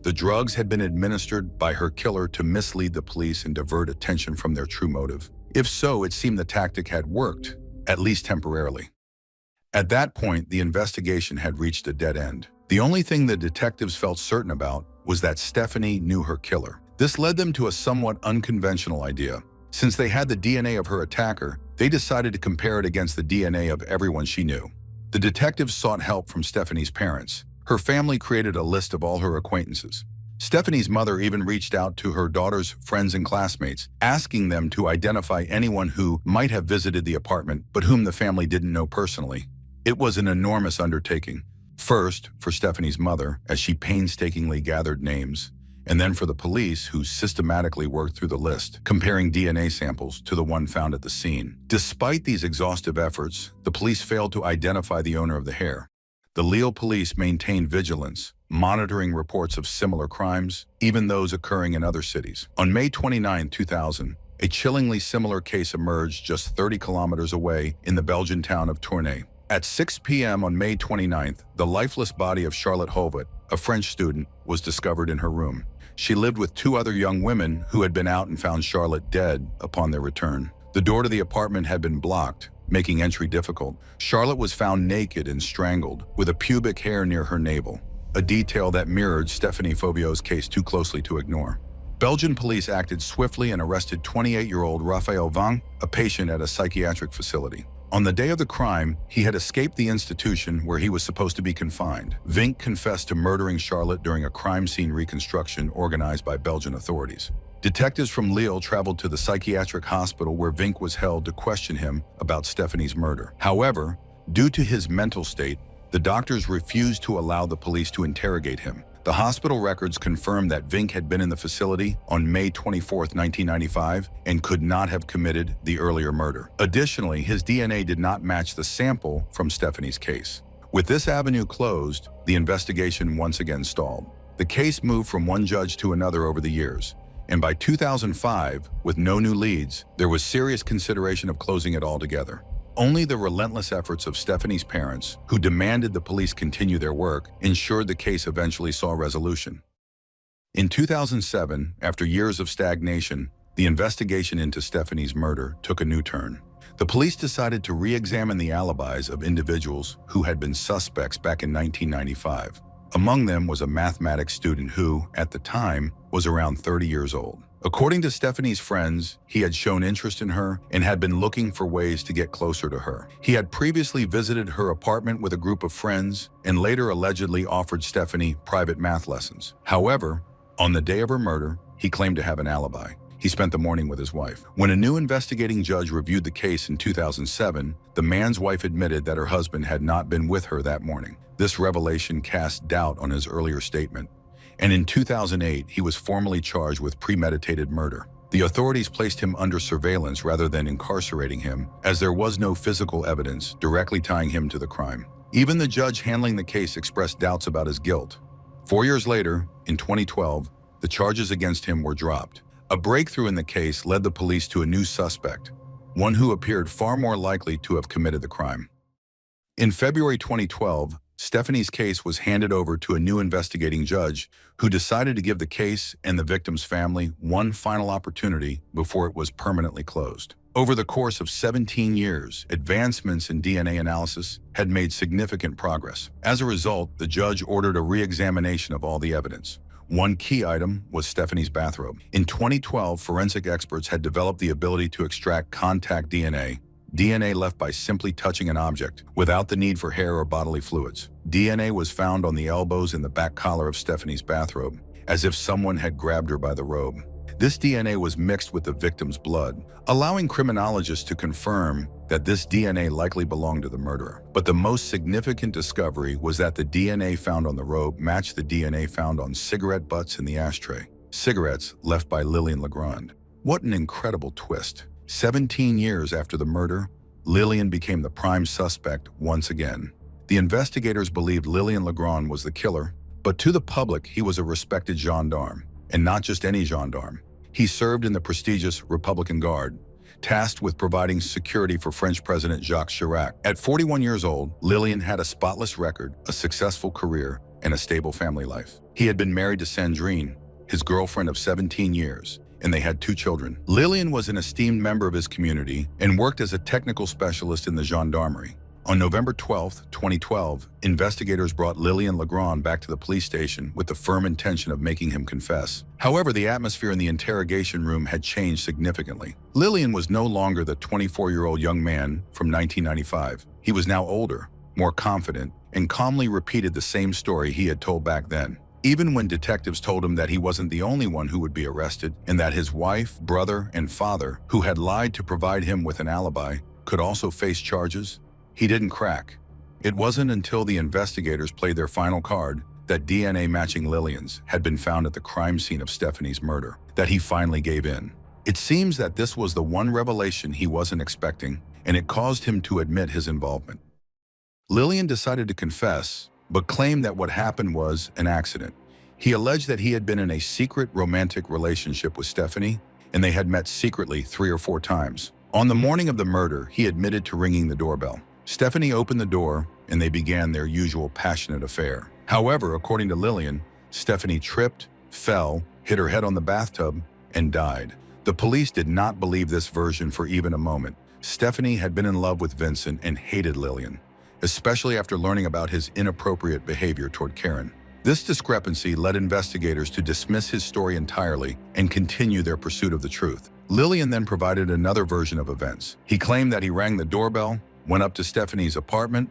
The drugs had been administered by her killer to mislead the police and divert attention from their true motive. If so, it seemed the tactic had worked, at least temporarily. At that point, the investigation had reached a dead end. The only thing the detectives felt certain about was that Stephanie knew her killer. This led them to a somewhat unconventional idea. Since they had the DNA of her attacker, they decided to compare it against the DNA of everyone she knew. The detectives sought help from Stephanie's parents. Her family created a list of all her acquaintances. Stephanie's mother even reached out to her daughter's friends and classmates, asking them to identify anyone who might have visited the apartment but whom the family didn't know personally. It was an enormous undertaking. First, for Stephanie's mother, as she painstakingly gathered names, and then for the police, who systematically worked through the list, comparing DNA samples to the one found at the scene. Despite these exhaustive efforts, the police failed to identify the owner of the hair. The Lille police maintained vigilance, monitoring reports of similar crimes, even those occurring in other cities. On May 29, 2000, a chillingly similar case emerged just 30 kilometers away in the Belgian town of Tournai. At 6 p.m. on May 29th, the lifeless body of Charlotte Hovet, a French student, was discovered in her room. She lived with two other young women who had been out and found Charlotte dead upon their return. The door to the apartment had been blocked, making entry difficult. Charlotte was found naked and strangled, with a pubic hair near her navel, a detail that mirrored Stephanie FAUVIAUX's case too closely to ignore. Belgian police acted swiftly and arrested 28-year-old Patty Vaughan, a patient at a psychiatric facility. On the day of the crime, he had escaped the institution where he was supposed to be confined. Vink confessed to murdering Charlotte during a crime scene reconstruction organized by Belgian authorities. Detectives from Lille traveled to the psychiatric hospital where Vink was held to question him about Stephanie's murder. However, due to his mental state, the doctors refused to allow the police to interrogate him. The hospital records confirmed that Vink had been in the facility on May 24, 1995, and could not have committed the earlier murder. Additionally, his DNA did not match the sample from Stephanie's case. With this avenue closed, the investigation once again stalled. The case moved from one judge to another over the years, and by 2005, with no new leads, there was serious consideration of closing it altogether. Only the relentless efforts of Stephanie's parents, who demanded the police continue their work, ensured the case eventually saw resolution. In 2007, after years of stagnation, the investigation into Stephanie's murder took a new turn. The police decided to re-examine the alibis of individuals who had been suspects back in 1995. Among them was a mathematics student who, at the time, was around 30 years old. According to Stephanie's friends, he had shown interest in her and had been looking for ways to get closer to her. He had previously visited her apartment with a group of friends and later allegedly offered Stephanie private math lessons. However, on the day of her murder, he claimed to have an alibi. He spent the morning with his wife. When a new investigating judge reviewed the case in 2007, the man's wife admitted that her husband had not been with her that morning. This revelation cast doubt on his earlier statement. And in 2008, he was formally charged with premeditated murder. The authorities placed him under surveillance rather than incarcerating him, as there was no physical evidence directly tying him to the crime. Even the judge handling the case expressed doubts about his guilt. 4 years later, in 2012, the charges against him were dropped. A breakthrough in the case led the police to a new suspect, one who appeared far more likely to have committed the crime. In February 2012, Stephanie's case was handed over to a new investigating judge who decided to give the case and the victim's family one final opportunity before it was permanently closed. Over the course of 17 years, advancements in DNA analysis had made significant progress. As a result, the judge ordered a re-examination of all the evidence. One key item was Stephanie's bathrobe. In 2012, forensic experts had developed the ability to extract contact DNA left by simply touching an object, without the need for hair or bodily fluids. DNA was found on the elbows and the back collar of Stephanie's bathrobe, as if someone had grabbed her by the robe. This DNA was mixed with the victim's blood, allowing criminologists to confirm that this DNA likely belonged to the murderer. But the most significant discovery was that the DNA found on the robe matched the DNA found on cigarette butts in the ashtray, cigarettes left by Lillian Legrand. What an incredible twist. 17 years after the murder, Lillian became the prime suspect once again. The investigators believed Lillian Legrand was the killer, but to the public, he was a respected gendarme, and not just any gendarme. He served in the prestigious Republican Guard, tasked with providing security for French President Jacques Chirac. At 41 years old, Lillian had a spotless record, a successful career, and a stable family life. He had been married to Sandrine, his girlfriend of 17 years, and they had 2 children. Lillian was an esteemed member of his community and worked as a technical specialist in the gendarmerie. On November 12, 2012, investigators brought Lillian Legrand back to the police station with the firm intention of making him confess. However, the atmosphere in the interrogation room had changed significantly. Lillian was no longer the 24-year-old young man from 1995. He was now older, more confident, and calmly repeated the same story he had told back then. Even when detectives told him that he wasn't the only one who would be arrested and that his wife, brother, and father, who had lied to provide him with an alibi, could also face charges, he didn't crack. It wasn't until the investigators played their final card that DNA matching Lillian's had been found at the crime scene of Stephanie's murder that he finally gave in. It seems that this was the one revelation he wasn't expecting, and it caused him to admit his involvement. Lillian decided to confess, but claimed that what happened was an accident. He alleged that he had been in a secret romantic relationship with Stephanie, and they had met secretly 3 or 4 times. On the morning of the murder, he admitted to ringing the doorbell. Stephanie opened the door, and they began their usual passionate affair. However, according to Lillian, Stephanie tripped, fell, hit her head on the bathtub, and died. The police did not believe this version for even a moment. Stephanie had been in love with Vincent and hated Lillian, especially after learning about his inappropriate behavior toward Karen. This discrepancy led investigators to dismiss his story entirely and continue their pursuit of the truth. Lillian then provided another version of events. He claimed that he rang the doorbell, went up to Stephanie's apartment,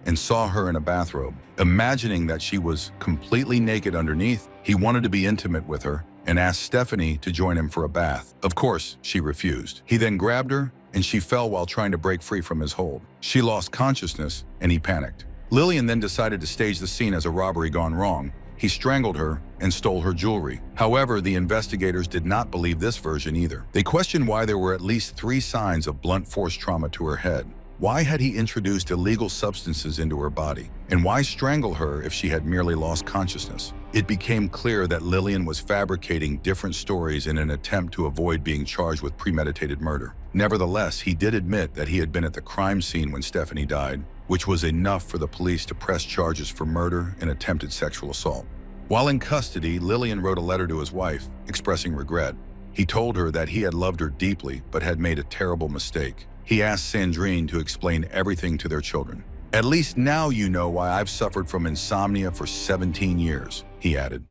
and saw her in a bathrobe. Imagining that she was completely naked underneath, he wanted to be intimate with her and asked Stephanie to join him for a bath. Of course, she refused. He then grabbed her, and she fell while trying to break free from his hold. She lost consciousness, and he panicked. Lillian then decided to stage the scene as a robbery gone wrong. He strangled her and stole her jewelry. However, the investigators did not believe this version either. They questioned why there were at least 3 signs of blunt force trauma to her head. Why had he introduced illegal substances into her body? And why strangle her if she had merely lost consciousness? It became clear that Lillian was fabricating different stories in an attempt to avoid being charged with premeditated murder. Nevertheless, he did admit that he had been at the crime scene when Stephanie died, which was enough for the police to press charges for murder and attempted sexual assault. While in custody, Lillian wrote a letter to his wife, expressing regret. He told her that he had loved her deeply but had made a terrible mistake. He asked Sandrine to explain everything to their children. "At least now you know why I've suffered from insomnia for 17 years, he added.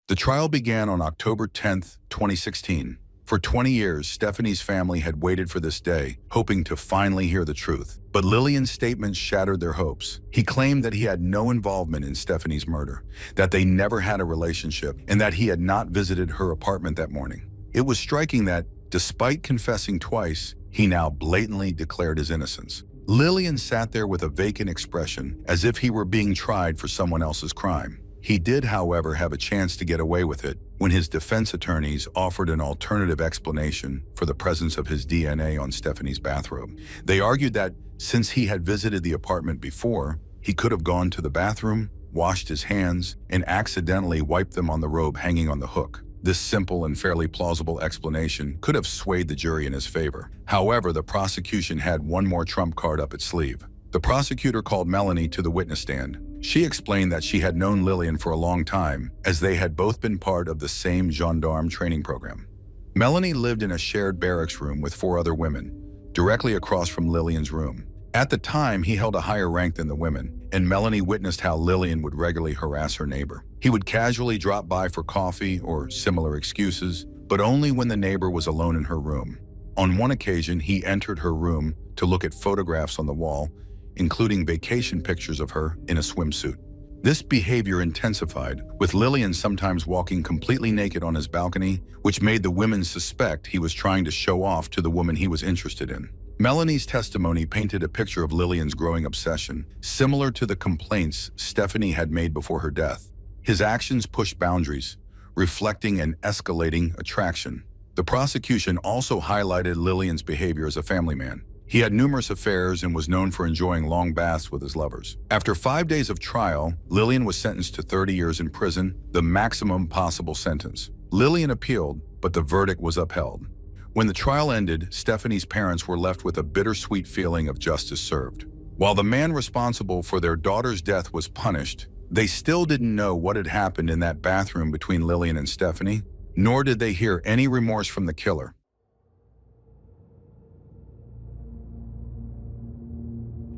The trial began on October 10, 2016. For 20 years, Stephanie's family had waited for this day, hoping to finally hear the truth. But Lillian's statements shattered their hopes. He claimed that he had no involvement in Stephanie's murder, that they never had a relationship, and that he had not visited her apartment that morning. It was striking that, despite confessing twice, he now blatantly declared his innocence. Lillian sat there with a vacant expression, as if he were being tried for someone else's crime. He did, however, have a chance to get away with it when his defense attorneys offered an alternative explanation for the presence of his DNA on Stephanie's bathrobe. They argued that, since he had visited the apartment before, he could have gone to the bathroom, washed his hands, and accidentally wiped them on the robe hanging on the hook. This simple and fairly plausible explanation could have swayed the jury in his favor. However, the prosecution had one more trump card up its sleeve. The prosecutor called Melanie to the witness stand. She explained that she had known Lillian for a long time, as they had both been part of the same gendarme training program. Melanie lived in a shared barracks room with 4 other women, directly across from Lillian's room. At the time, he held a higher rank than the women, and Melanie witnessed how Lillian would regularly harass her neighbor. He would casually drop by for coffee or similar excuses, but only when the neighbor was alone in her room. On one occasion, he entered her room to look at photographs on the wall, including vacation pictures of her in a swimsuit. This behavior intensified, with Lillian sometimes walking completely naked on his balcony, which made the women suspect he was trying to show off to the woman he was interested in. Melanie's testimony painted a picture of Lillian's growing obsession, similar to the complaints Stephanie had made before her death. His actions pushed boundaries, reflecting an escalating attraction. The prosecution also highlighted Lillian's behavior as a family man. He had numerous affairs and was known for enjoying long baths with his lovers. After 5 days of trial, Lillian was sentenced to 30 years in prison, the maximum possible sentence. Lillian appealed, but the verdict was upheld. When the trial ended, Stephanie's parents were left with a bittersweet feeling of justice served. While the man responsible for their daughter's death was punished, they still didn't know what had happened in that bathroom between Lillian and Stephanie, nor did they hear any remorse from the killer.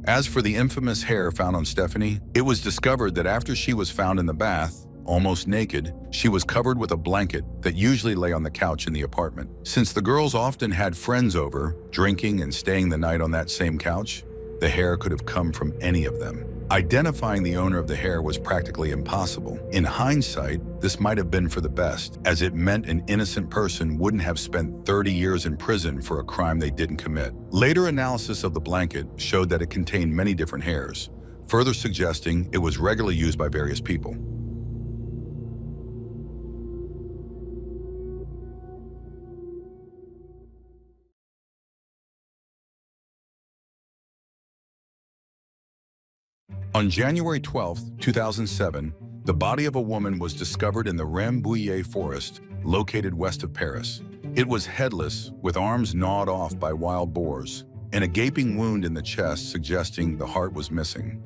As for the infamous hair found on Stephanie, it was discovered that after she was found in the bath, almost naked, she was covered with a blanket that usually lay on the couch in the apartment. Since the girls often had friends over, drinking and staying the night on that same couch, the hair could have come from any of them. Identifying the owner of the hair was practically impossible. In hindsight, this might have been for the best, as it meant an innocent person wouldn't have spent 30 years in prison for a crime they didn't commit. Later analysis of the blanket showed that it contained many different hairs, further suggesting it was regularly used by various people. On January 12, 2007, the body of a woman was discovered in the Rambouillet forest, located west of Paris. It was headless, with arms gnawed off by wild boars, and a gaping wound in the chest suggesting the heart was missing.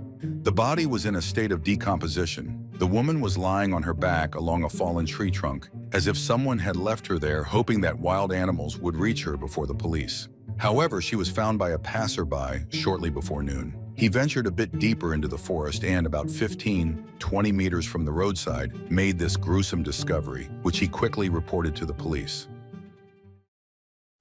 The body was in a state of decomposition. The woman was lying on her back along a fallen tree trunk, as if someone had left her there hoping that wild animals would reach her before the police. However, she was found by a passerby shortly before noon. He ventured a bit deeper into the forest and, about 15–20 meters from the roadside, made this gruesome discovery, which he quickly reported to the police.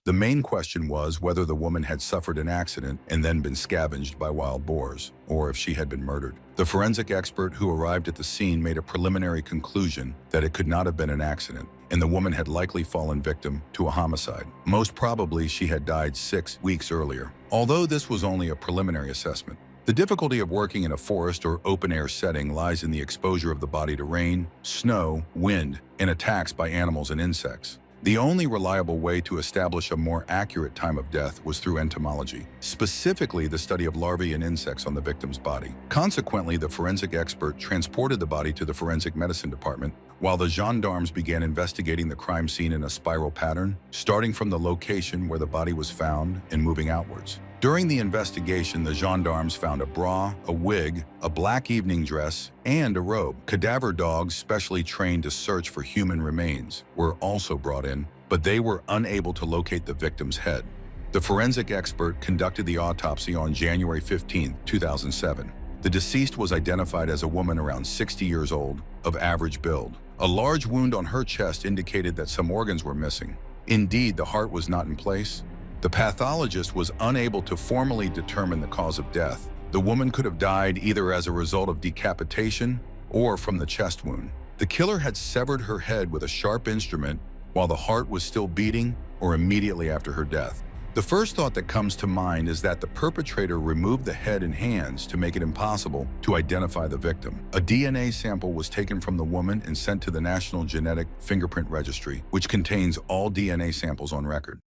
The main question was whether the woman had suffered an accident and then been scavenged by wild boars, or if she had been murdered. The forensic expert who arrived at the scene made a preliminary conclusion that it could not have been an accident, and the woman had likely fallen victim to a homicide. Most probably, she had died 6 weeks earlier. Although this was only a preliminary assessment, the difficulty of working in a forest or open-air setting lies in the exposure of the body to rain, snow, wind, and attacks by animals and insects. The only reliable way to establish a more accurate time of death was through entomology, specifically the study of larvae and insects on the victim's body. Consequently, the forensic expert transported the body to the forensic medicine department, while the gendarmes began investigating the crime scene in a spiral pattern, starting from the location where the body was found and moving outwards. During the investigation, the gendarmes found a bra, a wig, a black evening dress, and a robe. Cadaver dogs specially trained to search for human remains were also brought in, but they were unable to locate the victim's head. The forensic expert conducted the autopsy on January 15, 2007. The deceased was identified as a woman around 60 years old, of average build. A large wound on her chest indicated that some organs were missing. Indeed, the heart was not in place. The pathologist was unable to formally determine the cause of death. The woman could have died either as a result of decapitation or from the chest wound. The killer had severed her head with a sharp instrument while the heart was still beating or immediately after her death. The first thought that comes to mind is that the perpetrator removed the head and hands to make it impossible to identify the victim. A DNA sample was taken from the woman and sent to the National Genetic Fingerprint Registry, which contains all DNA samples on record.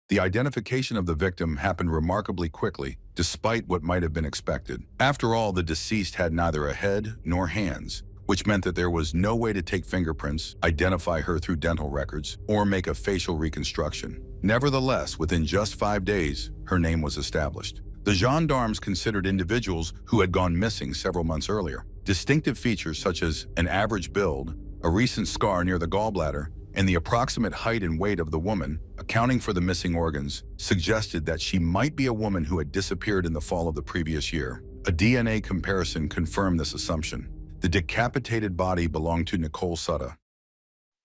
The identification of the victim happened remarkably quickly, despite what might have been expected. After all, the deceased had neither a head nor hands, which meant that there was no way to take fingerprints, identify her through dental records, or make a facial reconstruction. Nevertheless, within just 5 days, her name was established. The gendarmes considered individuals who had gone missing several months earlier. Distinctive features such as an average build, a recent scar near the gallbladder, and the approximate height and weight of the woman, accounting for the missing organs, suggested that she might be a woman who had disappeared in the fall of the previous year. A DNA comparison confirmed this assumption. The decapitated body belonged to Nicole Sutter.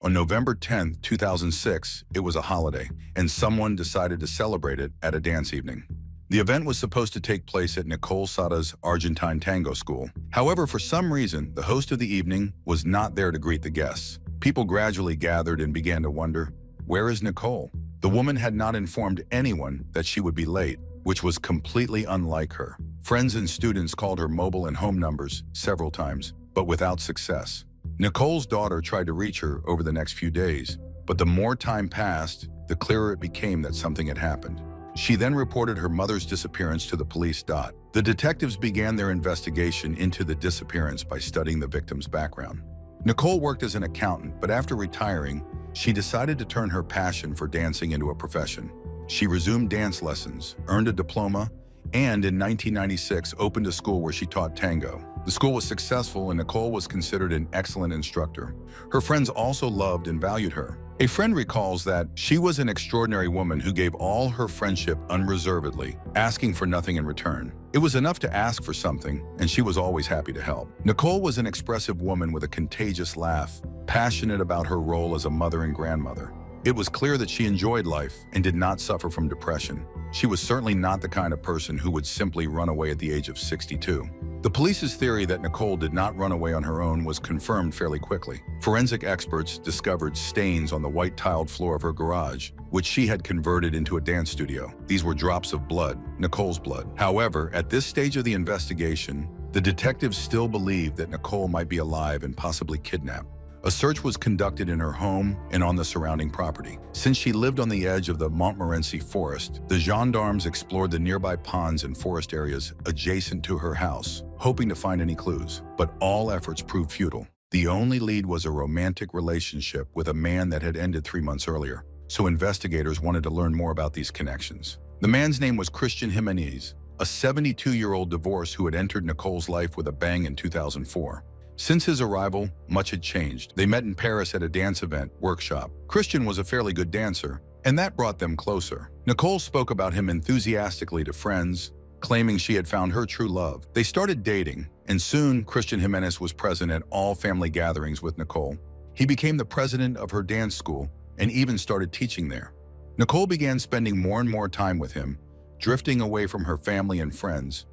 On November 10, 2006, it was a holiday, and someone decided to celebrate it at a dance evening. The event was supposed to take place at Nicole Sutter's Argentine tango school. However, for some reason, the host of the evening was not there to greet the guests. People gradually gathered and began to wonder, where is Nicole? The woman had not informed anyone that she would be late, which was completely unlike her. Friends and students called her mobile and home numbers several times, but without success. Nicole's daughter tried to reach her over the next few days, but the more time passed, the clearer it became that something had happened. She then reported her mother's disappearance to the police. The detectives began their investigation into the disappearance by studying the victim's background. Nicole worked as an accountant, but after retiring, she decided to turn her passion for dancing into a profession. She resumed dance lessons, earned a diploma, and in 1996 opened a school where she taught tango. The school was successful and Nicole was considered an excellent instructor. Her friends also loved and valued her. A friend recalls that she was an extraordinary woman who gave all her friendship unreservedly, asking for nothing in return. It was enough to ask for something, and she was always happy to help. Nicole was an expressive woman with a contagious laugh, passionate about her role as a mother and grandmother. It was clear that she enjoyed life and did not suffer from depression. She was certainly not the kind of person who would simply run away at the age of 62. The police's theory that Nicole did not run away on her own was confirmed fairly quickly. Forensic experts discovered stains on the white-tiled floor of her garage, which she had converted into a dance studio. These were drops of blood, Nicole's blood. However, at this stage of the investigation, the detectives still believed that Nicole might be alive and possibly kidnapped. A search was conducted in her home and on the surrounding property. Since she lived on the edge of the Montmorency forest, the gendarmes explored the nearby ponds and forest areas adjacent to her house, hoping to find any clues, but all efforts proved futile. The only lead was a romantic relationship with a man that had ended 3 months earlier, so investigators wanted to learn more about these connections. The man's name was Christian Jimenez, a 72-year-old divorcee who had entered Nicole's life with a bang in 2004. Since his arrival, much had changed. They met in Paris at a dance event workshop. Christian was a fairly good dancer, and that brought them closer. Nicole spoke about him enthusiastically to friends, claiming she had found her true love. They started dating, and soon Christian Jimenez was present at all family gatherings with Nicole. He became the president of her dance school and even started teaching there. Nicole began spending more and more time with him, drifting away from her family and friends.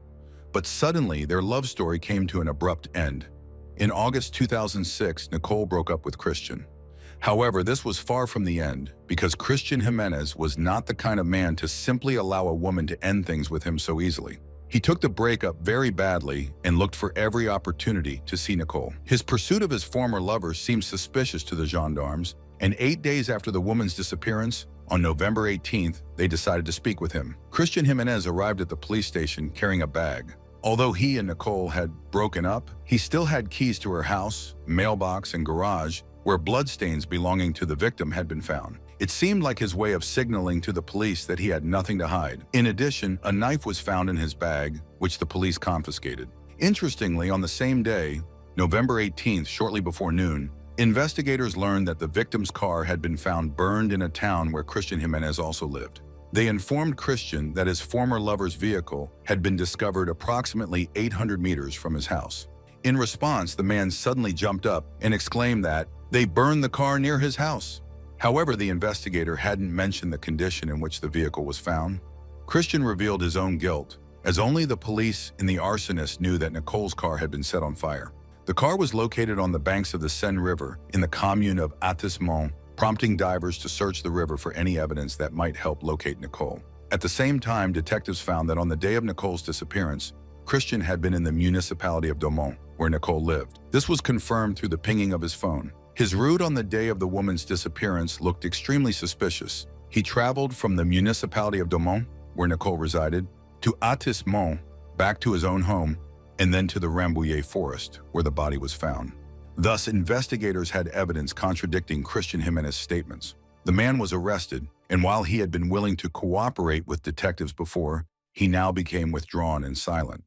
But suddenly, their love story came to an abrupt end. In August 2006, Nicole broke up with Christian. However, this was far from the end, because Christian Jimenez was not the kind of man to simply allow a woman to end things with him so easily. He took the breakup very badly and looked for every opportunity to see Nicole. His pursuit of his former lover seemed suspicious to the gendarmes, and 8 days after the woman's disappearance, on November 18th, they decided to speak with him. Christian Jimenez arrived at the police station carrying a bag. Although he and Nicole had broken up, he still had keys to her house, mailbox, and garage, where bloodstains belonging to the victim had been found. It seemed like his way of signaling to the police that he had nothing to hide. In addition, a knife was found in his bag, which the police confiscated. Interestingly, on the same day, November 18th, shortly before noon, investigators learned that the victim's car had been found burned in a town where Christian Jimenez also lived. They informed Christian that his former lover's vehicle had been discovered approximately 800 meters from his house. In response, the man suddenly jumped up and exclaimed that they burned the car near his house. However, the investigator hadn't mentioned the condition in which the vehicle was found. Christian revealed his own guilt, as only the police and the arsonist knew that Nicole's car had been set on fire. The car was located on the banks of the Seine River in the commune of Artissement, prompting divers to search the river for any evidence that might help locate Nicole. At the same time, detectives found that on the day of Nicole's disappearance, Christian had been in the municipality of Daumont, where Nicole lived. This was confirmed through the pinging of his phone. His route on the day of the woman's disappearance looked extremely suspicious. He traveled from the municipality of Daumont, where Nicole resided, to Artissement, back to his own home, and then to the Rambouillet forest, where the body was found. Thus, investigators had evidence contradicting Christian Jimenez's statements. The man was arrested, and while he had been willing to cooperate with detectives before, he now became withdrawn and silent.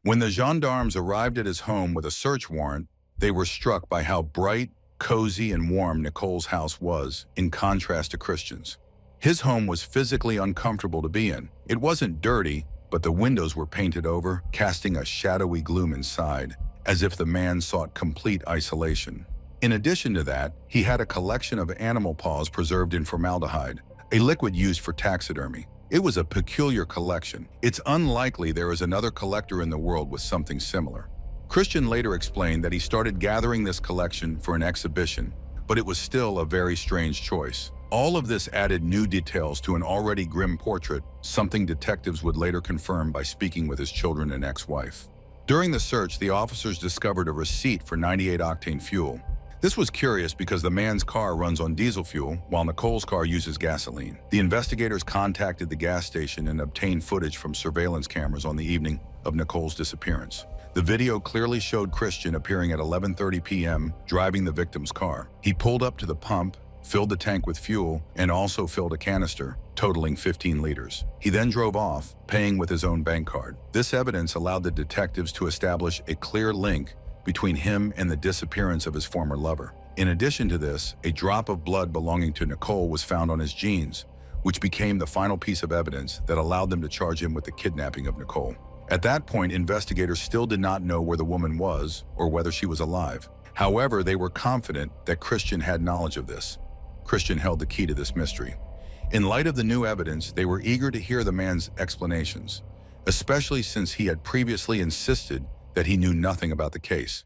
When the gendarmes arrived at his home with a search warrant, they were struck by how bright, cozy, and warm Nicole's house was, in contrast to Christian's. His home was physically uncomfortable to be in. It wasn't dirty, but the windows were painted over, casting a shadowy gloom inside, as if the man sought complete isolation. In addition to that, he had a collection of animal paws preserved in formaldehyde, a liquid used for taxidermy. It was a peculiar collection. It's unlikely there is another collector in the world with something similar. Christian later explained that he started gathering this collection for an exhibition, but it was still a very strange choice. All of this added new details to an already grim portrait, something detectives would later confirm by speaking with his children and ex-wife. During the search, the officers discovered a receipt for 98-octane fuel. This was curious because the man's car runs on diesel fuel, while Nicole's car uses gasoline. The investigators contacted the gas station and obtained footage from surveillance cameras on the evening of Nicole's disappearance. The video clearly showed Christian appearing at 11:30 p.m., driving the victim's car. He pulled up to the pump, filled the tank with fuel, and also filled a canister, totaling 15 liters. He then drove off, paying with his own bank card. This evidence allowed the detectives to establish a clear link between him and the disappearance of his former lover. In addition to this, a drop of blood belonging to Nicole was found on his jeans, which became the final piece of evidence that allowed them to charge him with the kidnapping of Nicole. At that point, investigators still did not know where the woman was or whether she was alive. However, they were confident that Christian had knowledge of this. Christian held the key to this mystery. In light of the new evidence, they were eager to hear the man's explanations, especially since he had previously insisted that he knew nothing about the case.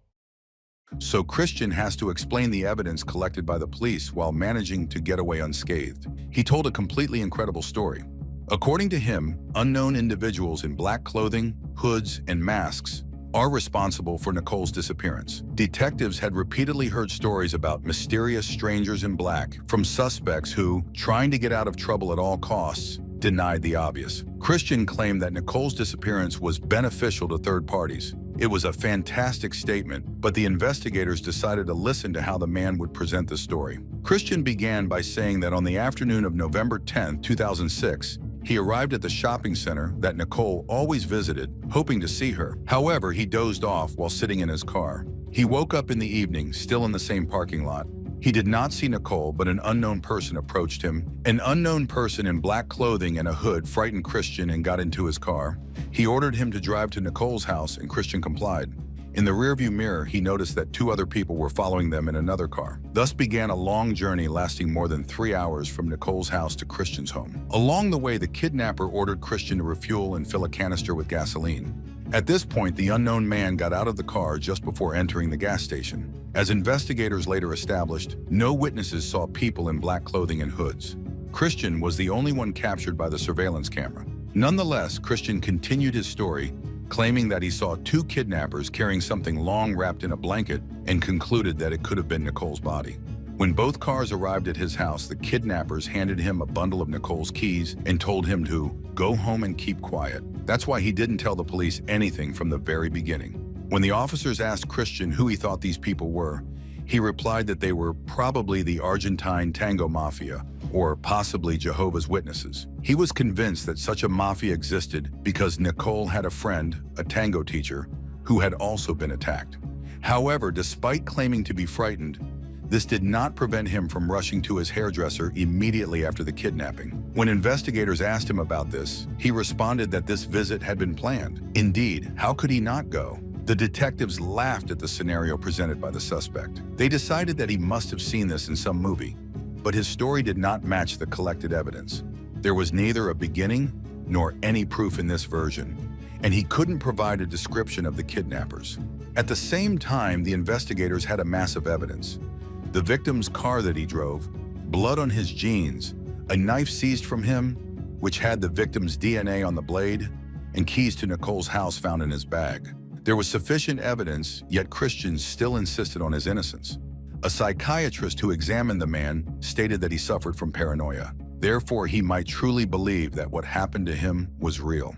So Christian has to explain the evidence collected by the police while managing to get away unscathed. He told a completely incredible story. According to him, unknown individuals in black clothing, hoods, and masks are responsible for Nicole's disappearance. Detectives had repeatedly heard stories about mysterious strangers in black from suspects who, trying to get out of trouble at all costs, denied the obvious. Christian claimed that Nicole's disappearance was beneficial to third parties. It was a fantastic statement, but the investigators decided to listen to how the man would present the story. Christian began by saying that on the afternoon of November 10, 2006, he arrived at the shopping center that Nicole always visited, hoping to see her. However, he dozed off while sitting in his car. He woke up in the evening, still in the same parking lot. He did not see Nicole, but an unknown person approached him. An unknown person in black clothing and a hood frightened Christian and got into his car. He ordered him to drive to Nicole's house, and Christian complied. In the rearview mirror, he noticed that 2 other people were following them in another car. Thus began a long journey lasting more than 3 hours from Nicole's house to Christian's home. Along the way, the kidnapper ordered Christian to refuel and fill a canister with gasoline. At this point, the unknown man got out of the car just before entering the gas station. As investigators later established, no witnesses saw people in black clothing and hoods. Christian was the only one captured by the surveillance camera. Nonetheless, Christian continued his story, claiming that he saw 2 kidnappers carrying something long wrapped in a blanket and concluded that it could have been Nicole's body. When both cars arrived at his house, the kidnappers handed him a bundle of Nicole's keys and told him to go home and keep quiet. That's why he didn't tell the police anything from the very beginning. When the officers asked Christian who he thought these people were, he replied that they were probably the Argentine tango mafia, or possibly Jehovah's Witnesses. He was convinced that such a mafia existed because Nicole had a friend, a tango teacher, who had also been attacked. However, despite claiming to be frightened, this did not prevent him from rushing to his hairdresser immediately after the kidnapping. When investigators asked him about this, he responded that this visit had been planned. Indeed, how could he not go? The detectives laughed at the scenario presented by the suspect. They decided that he must have seen this in some movie, but his story did not match the collected evidence. There was neither a beginning nor any proof in this version, and he couldn't provide a description of the kidnappers. At the same time, the investigators had a mass of evidence. The victim's car that he drove, blood on his jeans, a knife seized from him, which had the victim's DNA on the blade, and keys to Nicole's house found in his bag. There was sufficient evidence, yet Christian still insisted on his innocence. A psychiatrist who examined the man stated that he suffered from paranoia. Therefore, he might truly believe that what happened to him was real.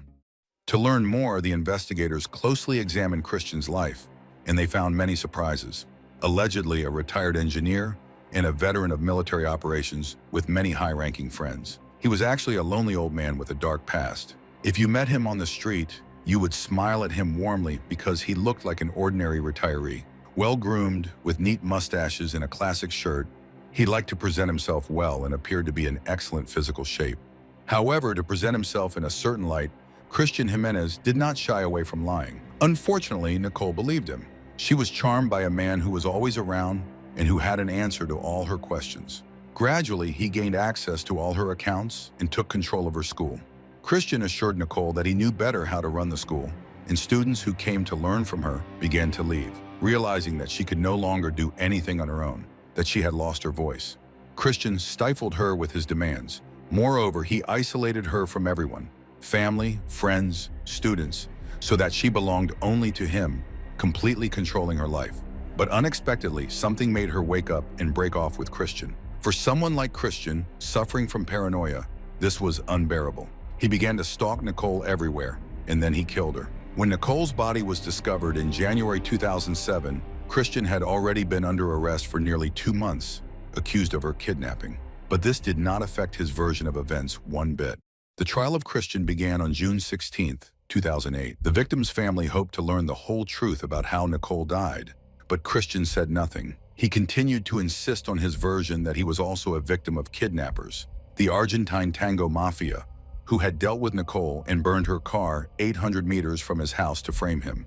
To learn more, the investigators closely examined Christian's life, and they found many surprises. Allegedly a retired engineer and a veteran of military operations with many high-ranking friends. He was actually a lonely old man with a dark past. If you met him on the street, you would smile at him warmly because he looked like an ordinary retiree. Well-groomed, with neat mustaches and a classic shirt, he liked to present himself well and appeared to be in excellent physical shape. However, to present himself in a certain light, Christian Jimenez did not shy away from lying. Unfortunately, Nicole believed him. She was charmed by a man who was always around and who had an answer to all her questions. Gradually, he gained access to all her accounts and took control of her school. Christian assured Nicole that he knew better how to run the school, and students who came to learn from her began to leave, realizing that she could no longer do anything on her own, that she had lost her voice. Christian stifled her with his demands. Moreover, he isolated her from everyone, family, friends, students, so that she belonged only to him, completely controlling her life. But unexpectedly, something made her wake up and break off with Christian. For someone like Christian, suffering from paranoia, this was unbearable. He began to stalk Nicole everywhere, and then he killed her. When Nicole's body was discovered in January 2007, Christian had already been under arrest for nearly 2 months, accused of her kidnapping. But this did not affect his version of events one bit. The trial of Christian began on June 16, 2008. The victim's family hoped to learn the whole truth about how Nicole died, but Christian said nothing. He continued to insist on his version that he was also a victim of kidnappers, the Argentine tango mafia, who had dealt with Nicole and burned her car 800 meters from his house to frame him.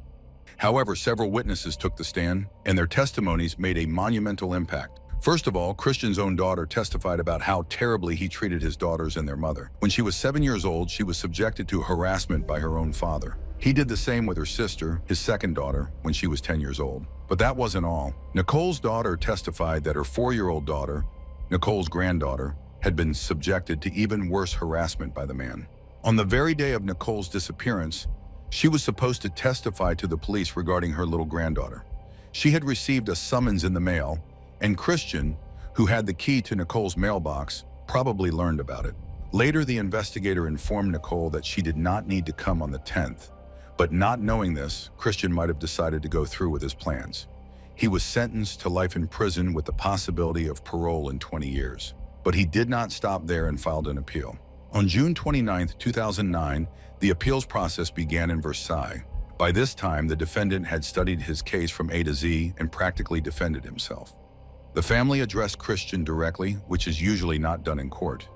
However, several witnesses took the stand, and their testimonies made a monumental impact. First of all, Christian's own daughter testified about how terribly he treated his daughters and their mother. When she was 7 years old, she was subjected to harassment by her own father. He did the same with her sister, his second daughter, when she was 10 years old. But that wasn't all. Nicole's daughter testified that her 4-year-old daughter, Nicole's granddaughter, had been subjected to even worse harassment by the man. On the very day of Nicole's disappearance, she was supposed to testify to the police regarding her little granddaughter. She had received a summons in the mail, and Christian, who had the key to Nicole's mailbox, probably learned about it. Later, the investigator informed Nicole that she did not need to come on the 10th, but not knowing this, Christian might have decided to go through with his plans. He was sentenced to life in prison with the possibility of parole in 20 years. But he did not stop there and filed an appeal. On June 29, 2009, the appeals process began in Versailles. By this time, the defendant had studied his case from A to Z and practically defended himself. The family addressed Christian directly, which is usually not done in court.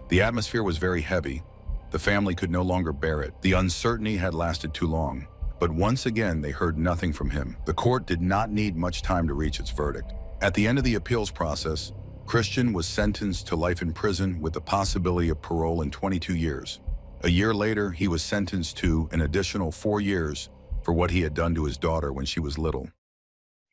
The atmosphere was very heavy. The family could no longer bear it. The uncertainty had lasted too long. But once again, they heard nothing from him. The court did not need much time to reach its verdict. At the end of the appeals process, Christian was sentenced to life in prison with the possibility of parole in 22 years. A year later, he was sentenced to an additional 4 years for what he had done to his daughter when she was little.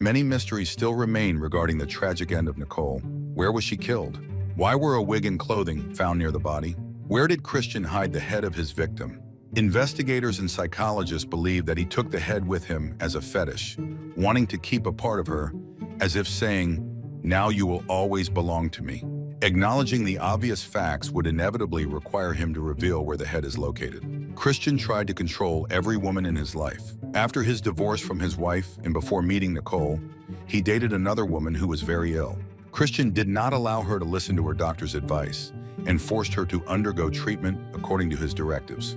Many mysteries still remain regarding the tragic end of Nicole. Where was she killed? Why were a wig and clothing found near the body? Where did Christian hide the head of his victim? Investigators and psychologists believe that he took the head with him as a fetish, wanting to keep a part of her, as if saying, "Now you will always belong to me." Acknowledging the obvious facts would inevitably require him to reveal where the head is located. Christian tried to control every woman in his life. After his divorce from his wife and before meeting Nicole, he dated another woman who was very ill. Christian did not allow her to listen to her doctor's advice and forced her to undergo treatment according to his directives.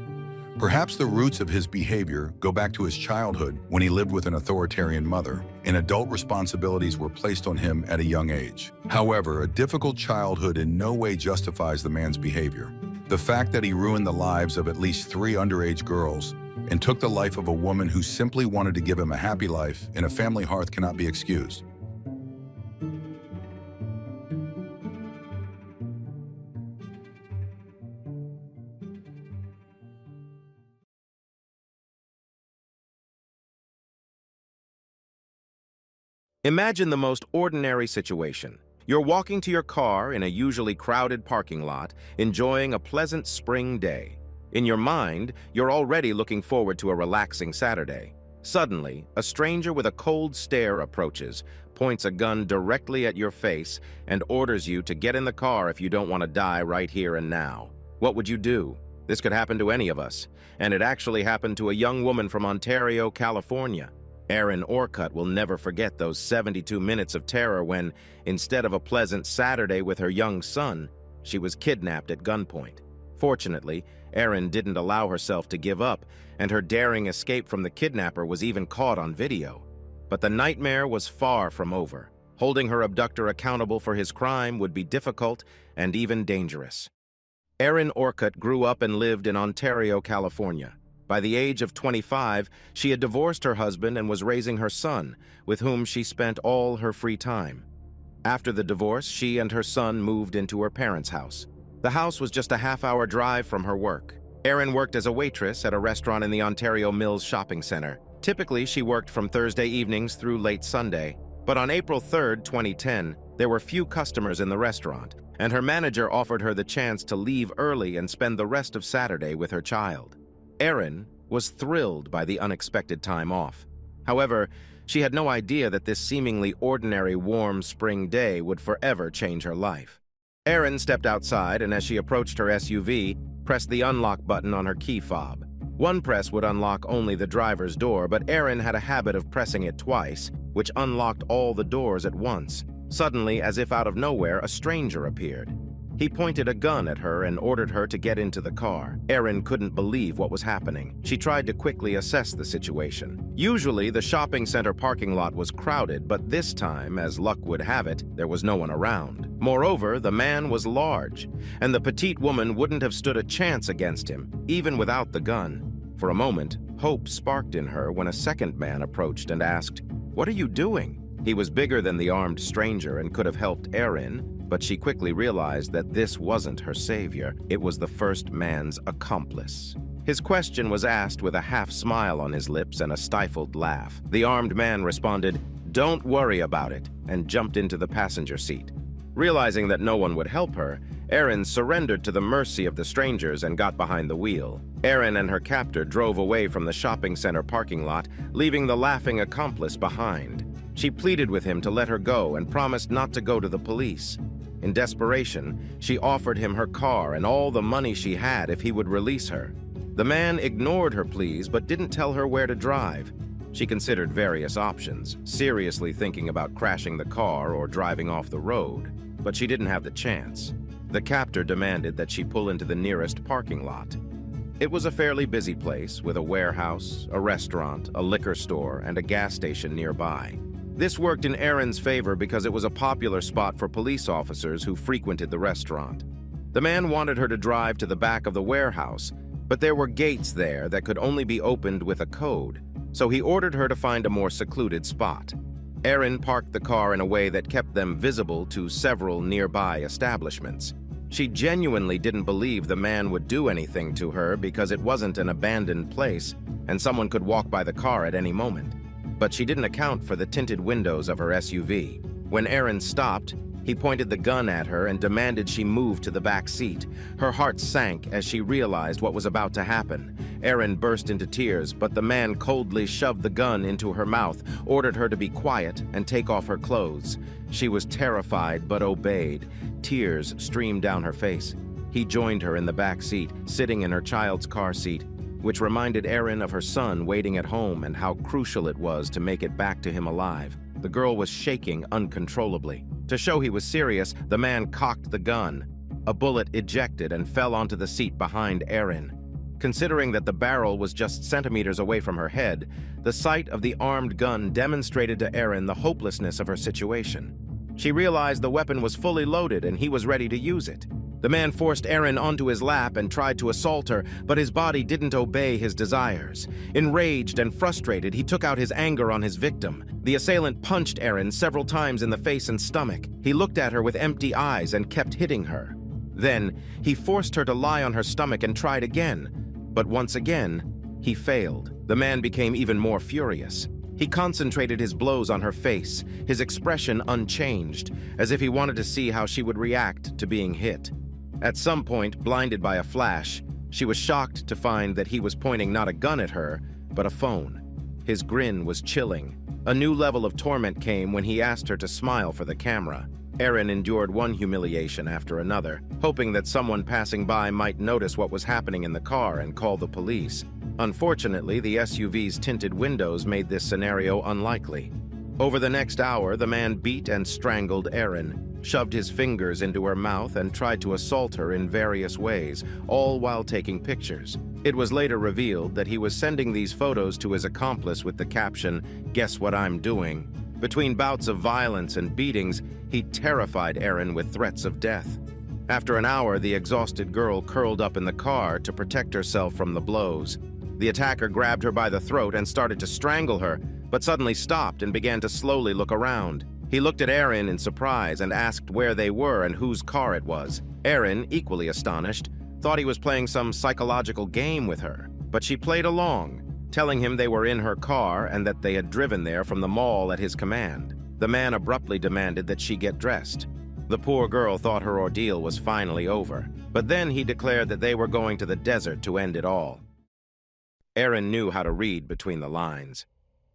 Perhaps the roots of his behavior go back to his childhood when he lived with an authoritarian mother, and adult responsibilities were placed on him at a young age. However, a difficult childhood in no way justifies the man's behavior. The fact that he ruined the lives of at least 3 underage girls and took the life of a woman who simply wanted to give him a happy life in a family hearth cannot be excused. Imagine the most ordinary situation. You're walking to your car in a usually crowded parking lot, enjoying a pleasant spring day. In your mind, you're already looking forward to a relaxing Saturday. Suddenly, a stranger with a cold stare approaches, points a gun directly at your face, and orders you to get in the car if you don't want to die right here and now. What would you do? This could happen to any of us, and it actually happened to a young woman from Ontario, California. Erin Orcutt will never forget those 72 minutes of terror when, instead of a pleasant Saturday with her young son, she was kidnapped at gunpoint. Fortunately, Erin didn't allow herself to give up, and her daring escape from the kidnapper was even caught on video. But the nightmare was far from over. Holding her abductor accountable for his crime would be difficult and even dangerous. Erin Orcutt grew up and lived in Ontario, California. By the age of 25, she had divorced her husband and was raising her son, with whom she spent all her free time. After the divorce, she and her son moved into her parents' house. The house was just a half-hour drive from her work. Erin worked as a waitress at a restaurant in the Ontario Mills Shopping Center. Typically, she worked from Thursday evenings through late Sunday. But on April 3, 2010, there were few customers in the restaurant, and her manager offered her the chance to leave early and spend the rest of Saturday with her child. Erin was thrilled by the unexpected time off. However, she had no idea that this seemingly ordinary warm spring day would forever change her life. Erin stepped outside, and as she approached her SUV, pressed the unlock button on her key fob. One press would unlock only the driver's door, but Erin had a habit of pressing it twice, which unlocked all the doors at once. Suddenly, as if out of nowhere, a stranger appeared. He pointed a gun at her and ordered her to get into the car. Erin couldn't believe what was happening. She tried to quickly assess the situation. Usually, the shopping center parking lot was crowded, but this time, as luck would have it, there was no one around. Moreover, the man was large, and the petite woman wouldn't have stood a chance against him, even without the gun. For a moment, hope sparked in her when a second man approached and asked, "What are you doing?" He was bigger than the armed stranger and could have helped Erin, but she quickly realized that this wasn't her savior. It was the first man's accomplice. His question was asked with a half-smile on his lips and a stifled laugh. The armed man responded, "Don't worry about it," and jumped into the passenger seat. Realizing that no one would help her, Erin surrendered to the mercy of the strangers and got behind the wheel. Erin and her captor drove away from the shopping center parking lot, leaving the laughing accomplice behind. She pleaded with him to let her go and promised not to go to the police. In desperation, she offered him her car and all the money she had if he would release her. The man ignored her pleas but didn't tell her where to drive. She considered various options, seriously thinking about crashing the car or driving off the road, but she didn't have the chance. The captor demanded that she pull into the nearest parking lot. It was a fairly busy place with a warehouse, a restaurant, a liquor store, and a gas station nearby. This worked in Erin's favor because it was a popular spot for police officers who frequented the restaurant. The man wanted her to drive to the back of the warehouse, but there were gates there that could only be opened with a code, so he ordered her to find a more secluded spot. Erin parked the car in a way that kept them visible to several nearby establishments. She genuinely didn't believe the man would do anything to her because it wasn't an abandoned place and someone could walk by the car at any moment. But she didn't account for the tinted windows of her SUV. When Erin stopped, he pointed the gun at her and demanded she move to the back seat. Her heart sank as she realized what was about to happen. Erin burst into tears, but the man coldly shoved the gun into her mouth, ordered her to be quiet and take off her clothes. She was terrified but obeyed. Tears streamed down her face. He joined her in the back seat, sitting in her child's car seat, which reminded Erin of her son waiting at home and how crucial it was to make it back to him alive. The girl was shaking uncontrollably. To show he was serious, the man cocked the gun. A bullet ejected and fell onto the seat behind Erin. Considering that the barrel was just centimeters away from her head, the sight of the armed gun demonstrated to Erin the hopelessness of her situation. She realized the weapon was fully loaded and he was ready to use it. The man forced Erin onto his lap and tried to assault her, but his body didn't obey his desires. Enraged and frustrated, he took out his anger on his victim. The assailant punched Erin several times in the face and stomach. He looked at her with empty eyes and kept hitting her. Then, he forced her to lie on her stomach and tried again. But once again, he failed. The man became even more furious. He concentrated his blows on her face, his expression unchanged, as if he wanted to see how she would react to being hit. At some point, blinded by a flash, she was shocked to find that he was pointing not a gun at her, but a phone. His grin was chilling. A new level of torment came when he asked her to smile for the camera. Erin endured one humiliation after another, hoping that someone passing by might notice what was happening in the car and call the police. Unfortunately, the SUV's tinted windows made this scenario unlikely. Over the next hour, the man beat and strangled Erin, shoved his fingers into her mouth and tried to assault her in various ways, all while taking pictures. It was later revealed that he was sending these photos to his accomplice with the caption, "Guess what I'm doing?" Between bouts of violence and beatings, he terrified Erin with threats of death. After an hour, the exhausted girl curled up in the car to protect herself from the blows. The attacker grabbed her by the throat and started to strangle her, but suddenly stopped and began to slowly look around. He looked at Erin in surprise and asked where they were and whose car it was. Erin, equally astonished, thought he was playing some psychological game with her, but she played along, telling him they were in her car and that they had driven there from the mall at his command. The man abruptly demanded that she get dressed. The poor girl thought her ordeal was finally over, but then he declared that they were going to the desert to end it all. Erin knew how to read between the lines.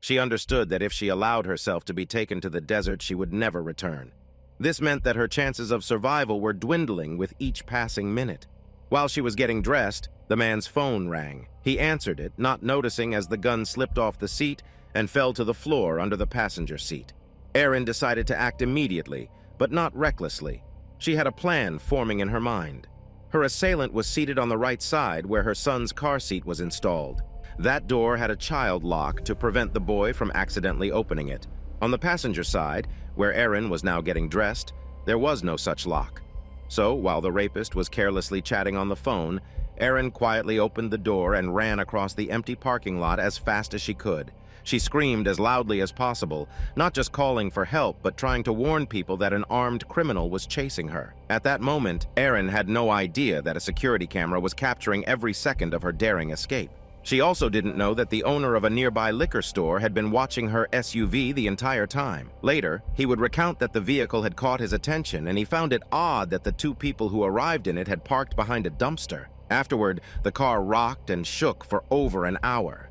She understood that if she allowed herself to be taken to the desert, she would never return. This meant that her chances of survival were dwindling with each passing minute. While she was getting dressed, the man's phone rang. He answered it, not noticing as the gun slipped off the seat and fell to the floor under the passenger seat. Erin decided to act immediately, but not recklessly. She had a plan forming in her mind. Her assailant was seated on the right side where her son's car seat was installed. That door had a child lock to prevent the boy from accidentally opening it. On the passenger side, where Erin was now getting dressed, there was no such lock. So, while the rapist was carelessly chatting on the phone, Erin quietly opened the door and ran across the empty parking lot as fast as she could. She screamed as loudly as possible, not just calling for help, but trying to warn people that an armed criminal was chasing her. At that moment, Erin had no idea that a security camera was capturing every second of her daring escape. She also didn't know that the owner of a nearby liquor store had been watching her SUV the entire time. Later, he would recount that the vehicle had caught his attention, and he found it odd that the two people who arrived in it had parked behind a dumpster. Afterward, the car rocked and shook for over an hour.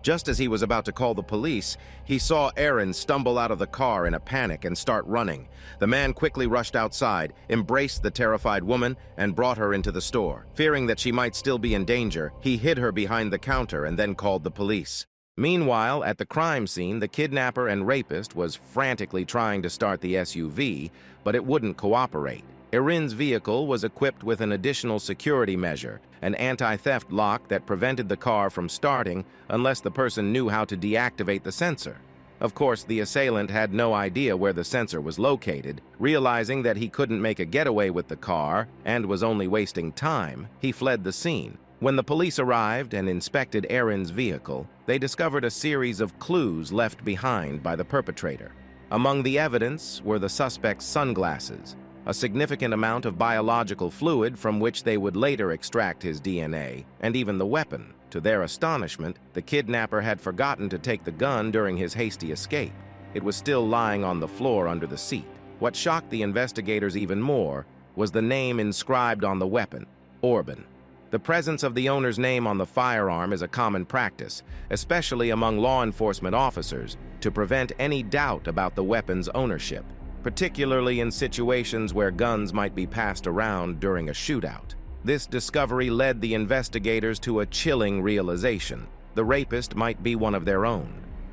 Just as he was about to call the police, he saw Aaron stumble out of the car in a panic and start running. The man quickly rushed outside, embraced the terrified woman, and brought her into the store. Fearing that she might still be in danger, he hid her behind the counter and then called the police. Meanwhile, at the crime scene, the kidnapper and rapist was frantically trying to start the SUV, but it wouldn't cooperate. Erin's vehicle was equipped with an additional security measure, an anti-theft lock that prevented the car from starting unless the person knew how to deactivate the sensor. Of course, the assailant had no idea where the sensor was located. Realizing that he couldn't make a getaway with the car and was only wasting time, he fled the scene. When the police arrived and inspected Erin's vehicle, they discovered a series of clues left behind by the perpetrator. Among the evidence were the suspect's sunglasses, a significant amount of biological fluid from which they would later extract his DNA, and even the weapon. To their astonishment, the kidnapper had forgotten to take the gun during his hasty escape. It was still lying on the floor under the seat. What shocked the investigators even more was the name inscribed on the weapon, Orban. The presence of the owner's name on the firearm is a common practice, especially among law enforcement officers, to prevent any doubt about the weapon's ownership, particularly in situations where guns might be passed around during a shootout. This discovery led the investigators to a chilling realization: the rapist might be one of their own.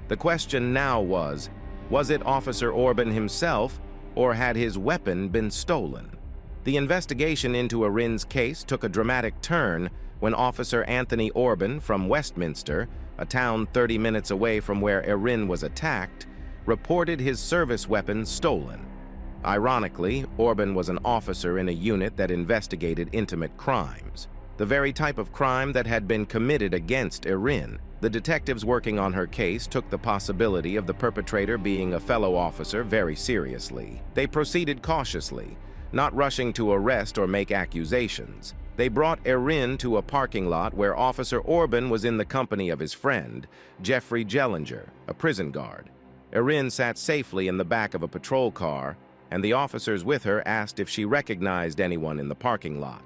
The question now was it Officer Orban himself, or had his weapon been stolen? The investigation into Erin's case took a dramatic turn when Officer Anthony Orban from Westminster, a town 30 minutes away from where Erin was attacked, reported his service weapon stolen. Ironically, Orban was an officer in a unit that investigated intimate crimes, the very type of crime that had been committed against Erin. The detectives working on her case took the possibility of the perpetrator being a fellow officer very seriously. They proceeded cautiously, not rushing to arrest or make accusations. They brought Erin to a parking lot where Officer Orban was in the company of his friend, Jeffrey Jellinger, a prison guard. Erin sat safely in the back of a patrol car, and the officers with her asked if she recognized anyone in the parking lot.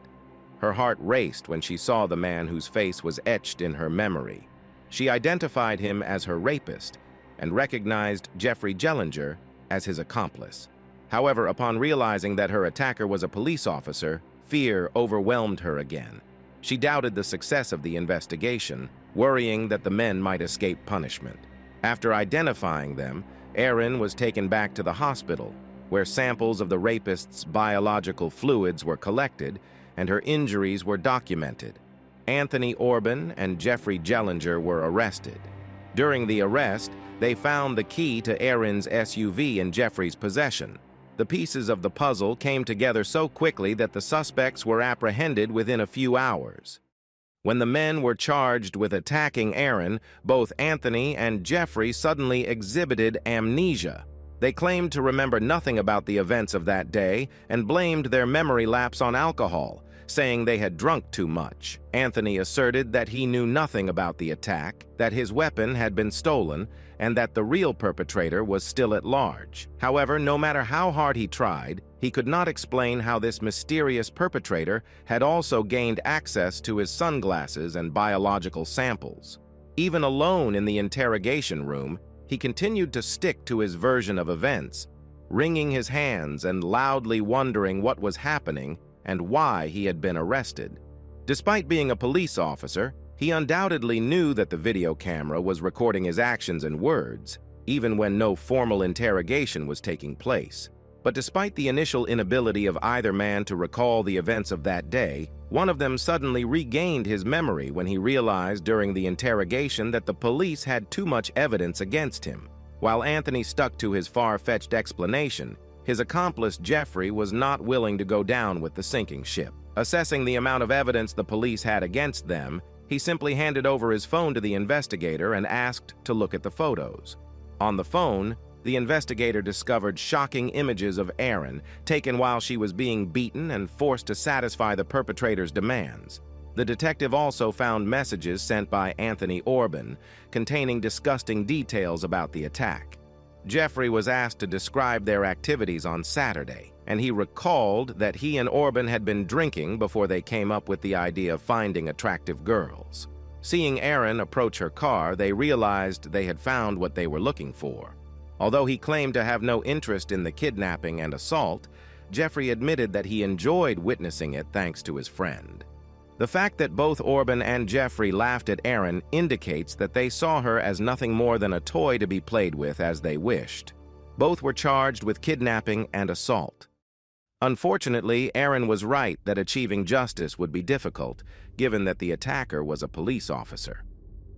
Her heart raced when she saw the man whose face was etched in her memory. She identified him as her rapist and recognized Jeffrey Jellinger as his accomplice. However, upon realizing that her attacker was a police officer, fear overwhelmed her again. She doubted the success of the investigation, worrying that the men might escape punishment. After identifying them, Erin was taken back to the hospital, where samples of the rapist's biological fluids were collected and her injuries were documented. Anthony Orban and Jeffrey Jellinger were arrested. During the arrest, they found the key to Erin's SUV in Jeffrey's possession. The pieces of the puzzle came together so quickly that the suspects were apprehended within a few hours. When the men were charged with attacking Erin, both Anthony and Jeffrey suddenly exhibited amnesia. They claimed to remember nothing about the events of that day and blamed their memory lapse on alcohol, saying they had drunk too much. Anthony asserted that he knew nothing about the attack, that his weapon had been stolen, and that the real perpetrator was still at large. However, no matter how hard he tried, he could not explain how this mysterious perpetrator had also gained access to his sunglasses and biological samples. Even alone in the interrogation room, he continued to stick to his version of events, wringing his hands and loudly wondering what was happening and why he had been arrested. Despite being a police officer, he undoubtedly knew that the video camera was recording his actions and words, even when no formal interrogation was taking place. But despite the initial inability of either man to recall the events of that day, one of them suddenly regained his memory when he realized during the interrogation that the police had too much evidence against him. While Anthony stuck to his far-fetched explanation, his accomplice Jeffrey was not willing to go down with the sinking ship. Assessing the amount of evidence the police had against them, he simply handed over his phone to the investigator and asked to look at the photos. On the phone, the investigator discovered shocking images of Erin, taken while she was being beaten and forced to satisfy the perpetrator's demands. The detective also found messages sent by Anthony Orban, containing disgusting details about the attack. Jeffrey was asked to describe their activities on Saturday, and he recalled that he and Orban had been drinking before they came up with the idea of finding attractive girls. Seeing Aaron approach her car, they realized they had found what they were looking for. Although he claimed to have no interest in the kidnapping and assault, Jeffrey admitted that he enjoyed witnessing it thanks to his friend. The fact that both Orban and Jeffrey laughed at Aaron indicates that they saw her as nothing more than a toy to be played with as they wished. Both were charged with kidnapping and assault. Unfortunately, Aaron was right that achieving justice would be difficult, given that the attacker was a police officer.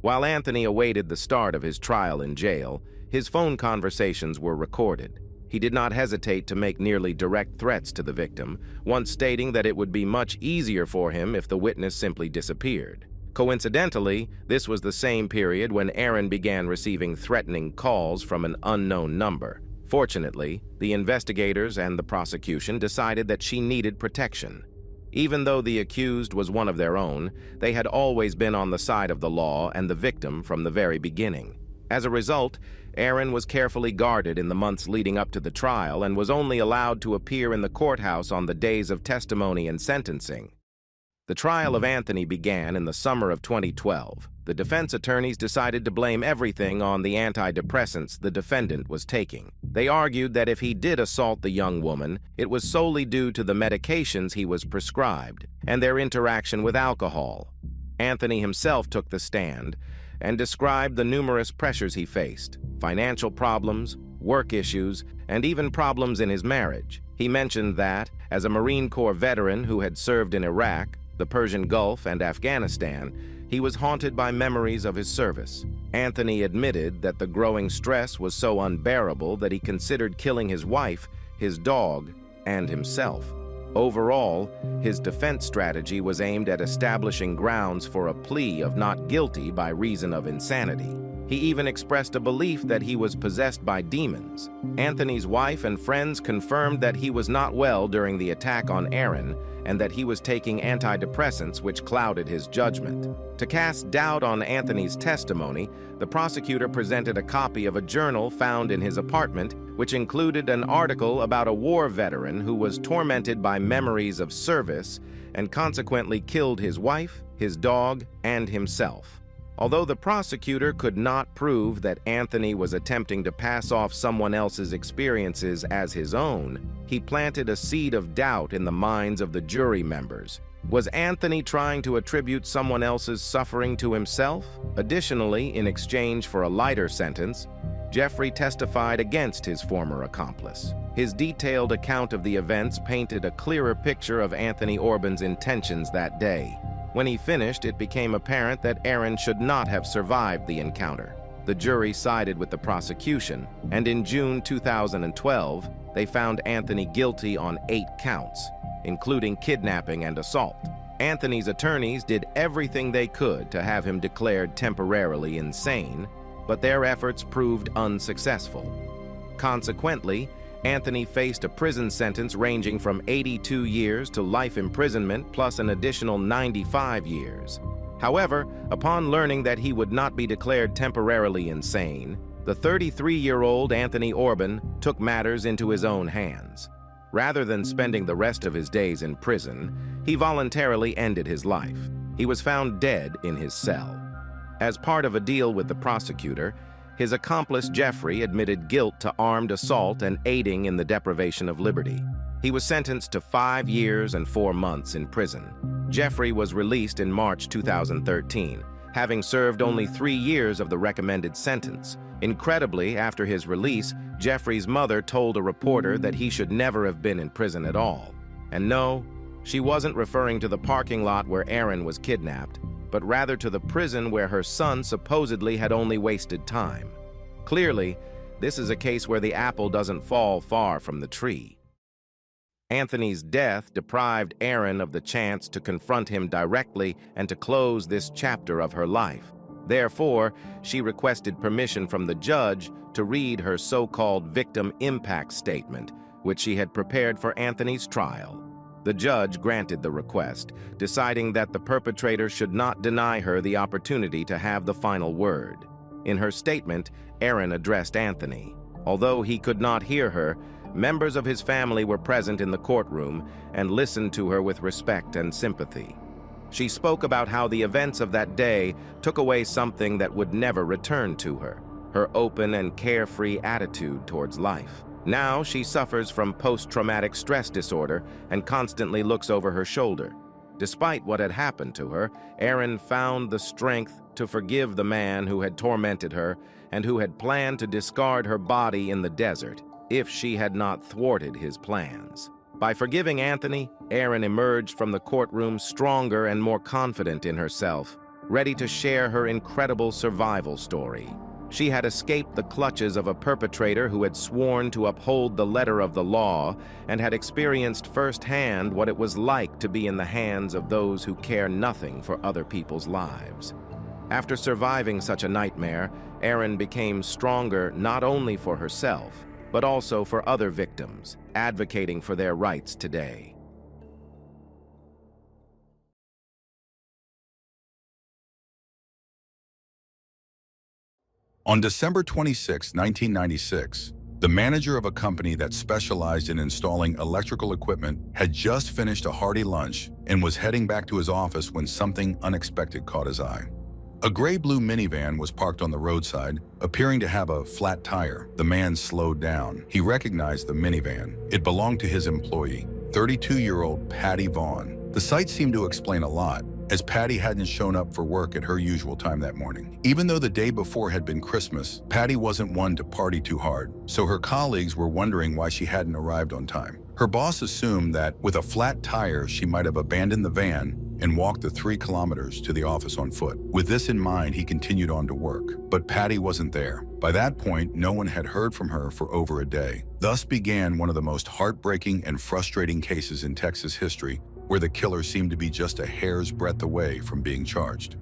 While Anthony awaited the start of his trial in jail, his phone conversations were recorded. He did not hesitate to make nearly direct threats to the victim, once stating that it would be much easier for him if the witness simply disappeared. Coincidentally, this was the same period when Aaron began receiving threatening calls from an unknown number. Fortunately, the investigators and the prosecution decided that she needed protection. Even though the accused was one of their own, they had always been on the side of the law and the victim from the very beginning. As a result, Aaron was carefully guarded in the months leading up to the trial and was only allowed to appear in the courthouse on the days of testimony and sentencing. The trial of Anthony began in the summer of 2012. The defense attorneys decided to blame everything on the antidepressants the defendant was taking. They argued that if he did assault the young woman, it was solely due to the medications he was prescribed and their interaction with alcohol. Anthony himself took the stand and described the numerous pressures he faced: financial problems, work issues, and even problems in his marriage. He mentioned that, as a Marine Corps veteran who had served in Iraq, the Persian Gulf, and Afghanistan, he was haunted by memories of his service. Anthony admitted that the growing stress was so unbearable that he considered killing his wife, his dog, and himself. Overall, his defense strategy was aimed at establishing grounds for a plea of not guilty by reason of insanity. He even expressed a belief that he was possessed by demons. Anthony's wife and friends confirmed that he was not well during the attack on Aaron and that he was taking antidepressants, which clouded his judgment. To cast doubt on Anthony's testimony, the prosecutor presented a copy of a journal found in his apartment, which included an article about a war veteran who was tormented by memories of service and consequently killed his wife, his dog, and himself. Although the prosecutor could not prove that Anthony was attempting to pass off someone else's experiences as his own, he planted a seed of doubt in the minds of the jury members. Was Anthony trying to attribute someone else's suffering to himself? Additionally, in exchange for a lighter sentence, Jeffrey testified against his former accomplice. His detailed account of the events painted a clearer picture of Anthony Orban's intentions that day. When he finished, it became apparent that Aaron should not have survived the encounter. The jury sided with the prosecution, and in June 2012, they found Anthony guilty on 8 counts, including kidnapping and assault. Anthony's attorneys did everything they could to have him declared temporarily insane, but their efforts proved unsuccessful. Consequently, Anthony faced a prison sentence ranging from 82 years to life imprisonment plus an additional 95 years. However, upon learning that he would not be declared temporarily insane, the 33-year-old Anthony Orban took matters into his own hands. Rather than spending the rest of his days in prison, he voluntarily ended his life. He was found dead in his cell. As part of a deal with the prosecutor, his accomplice Jeffrey admitted guilt to armed assault and aiding in the deprivation of liberty. He was sentenced to 5 years and 4 months in prison. Jeffrey was released in March 2013, having served only 3 years of the recommended sentence. Incredibly, after his release, Jeffrey's mother told a reporter that he should never have been in prison at all. And no, she wasn't referring to the parking lot where Aaron was kidnapped, but rather to the prison where her son supposedly had only wasted time. Clearly, this is a case where the apple doesn't fall far from the tree. Anthony's death deprived Aaron of the chance to confront him directly and to close this chapter of her life. Therefore, she requested permission from the judge to read her so-called victim impact statement, which she had prepared for Anthony's trial. The judge granted the request, deciding that the perpetrator should not deny her the opportunity to have the final word. In her statement, Aaron addressed Anthony. Although he could not hear her, members of his family were present in the courtroom and listened to her with respect and sympathy. She spoke about how the events of that day took away something that would never return to her, her open and carefree attitude towards life. Now she suffers from post-traumatic stress disorder and constantly looks over her shoulder. Despite what had happened to her, Erin found the strength to forgive the man who had tormented her and who had planned to discard her body in the desert if she had not thwarted his plans. By forgiving Anthony, Erin emerged from the courtroom stronger and more confident in herself, ready to share her incredible survival story. She had escaped the clutches of a perpetrator who had sworn to uphold the letter of the law and had experienced firsthand what it was like to be in the hands of those who care nothing for other people's lives. After surviving such a nightmare, Erin became stronger not only for herself, but also for other victims, advocating for their rights today. On December 26, 1996, the manager of a company that specialized in installing electrical equipment had just finished a hearty lunch and was heading back to his office when something unexpected caught his eye. A gray-blue minivan was parked on the roadside, appearing to have a flat tire. The man slowed down. He recognized the minivan. It belonged to his employee, 32-year-old Patty Vaughan. The sight seemed to explain a lot, as Patty hadn't shown up for work at her usual time that morning. Even though the day before had been Christmas, Patty wasn't one to party too hard, so her colleagues were wondering why she hadn't arrived on time. Her boss assumed that with a flat tire, she might have abandoned the van and walked the 3 kilometers to the office on foot. With this in mind, he continued on to work, but Patty wasn't there. By that point, no one had heard from her for over a day. Thus began one of the most heartbreaking and frustrating cases in Texas history, where the killer seemed to be just a hair's breadth away from being charged.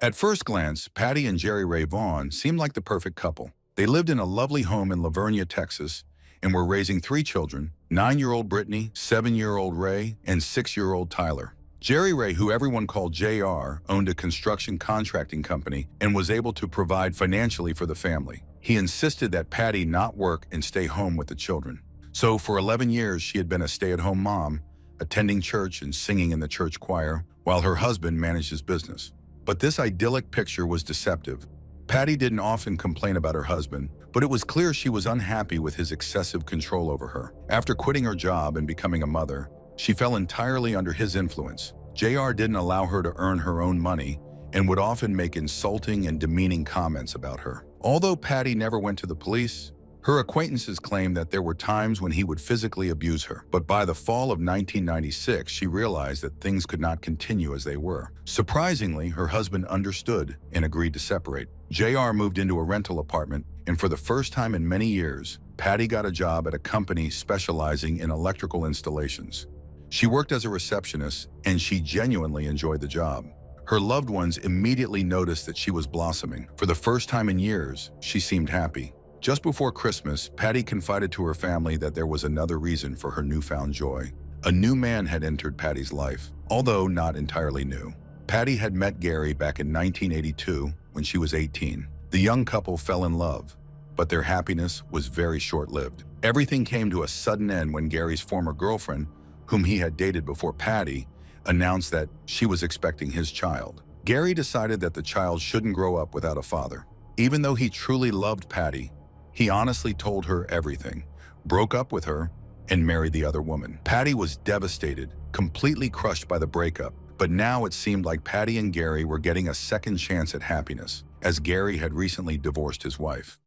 At first glance, Patty and Jerry Ray Vaughan seemed like the perfect couple. They lived in a lovely home in Lavernia, Texas, and were raising 3 children, 9-year-old Brittany, 7-year-old Ray, and 6-year-old Tyler. Jerry Ray, who everyone called JR, owned a construction contracting company and was able to provide financially for the family. He insisted that Patty not work and stay home with the children. So for 11 years, she had been a stay-at-home mom, attending church and singing in the church choir, while her husband managed his business. But this idyllic picture was deceptive. Patty didn't often complain about her husband, but it was clear she was unhappy with his excessive control over her. After quitting her job and becoming a mother, she fell entirely under his influence. JR didn't allow her to earn her own money and would often make insulting and demeaning comments about her. Although Patty never went to the police, her acquaintances claimed that there were times when he would physically abuse her. But by the fall of 1996, she realized that things could not continue as they were. Surprisingly, her husband understood and agreed to separate. JR moved into a rental apartment, and for the first time in many years, Patty got a job at a company specializing in electrical installations. She worked as a receptionist, and she genuinely enjoyed the job. Her loved ones immediately noticed that she was blossoming. For the first time in years, she seemed happy. Just before Christmas, Patty confided to her family that there was another reason for her newfound joy. A new man had entered Patty's life, although not entirely new. Patty had met Gary back in 1982 when she was 18. The young couple fell in love, but their happiness was very short-lived. Everything came to a sudden end when Gary's former girlfriend, whom he had dated before Patty, announced that she was expecting his child. Gary decided that the child shouldn't grow up without a father. Even though he truly loved Patty, he honestly told her everything, broke up with her, and married the other woman. Patty was devastated, completely crushed by the breakup, but now it seemed like Patty and Gary were getting a second chance at happiness, as Gary had recently divorced his wife.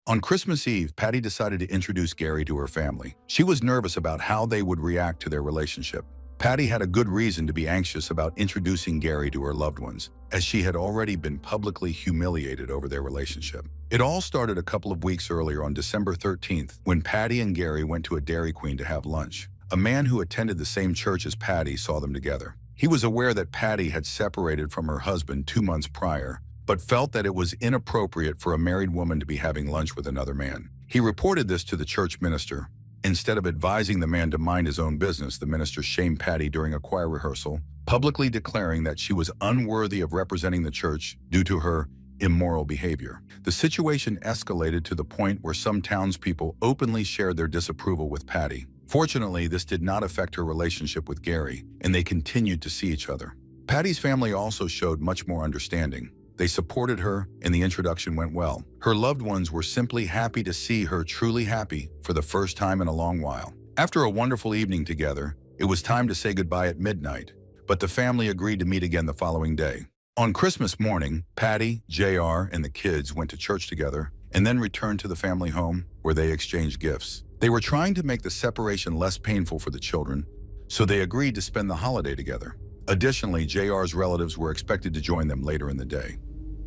On Christmas Eve, Patty decided to introduce Gary to her family. She was nervous about how they would react to their relationship. Patty had a good reason to be anxious about introducing Gary to her loved ones, as she had already been publicly humiliated over their relationship. It all started a couple of weeks earlier on December 13th, when Patty and Gary went to a Dairy Queen to have lunch. A man who attended the same church as Patty saw them together. He was aware that Patty had separated from her husband 2 months prior, but felt that it was inappropriate for a married woman to be having lunch with another man. He reported this to the church minister. Instead of advising the man to mind his own business, the minister shamed Patty during a choir rehearsal, publicly declaring that she was unworthy of representing the church due to her immoral behavior. The situation escalated to the point where some townspeople openly shared their disapproval with Patty. Fortunately, this did not affect her relationship with Gary, and they continued to see each other. Patty's family also showed much more understanding. They supported her, and the introduction went well. Her loved ones were simply happy to see her truly happy for the first time in a long while. After a wonderful evening together, it was time to say goodbye at midnight, but the family agreed to meet again the following day. On Christmas morning, Patti, JR, and the kids went to church together and then returned to the family home where they exchanged gifts. They were trying to make the separation less painful for the children, so they agreed to spend the holiday together. Additionally, JR's relatives were expected to join them later in the day.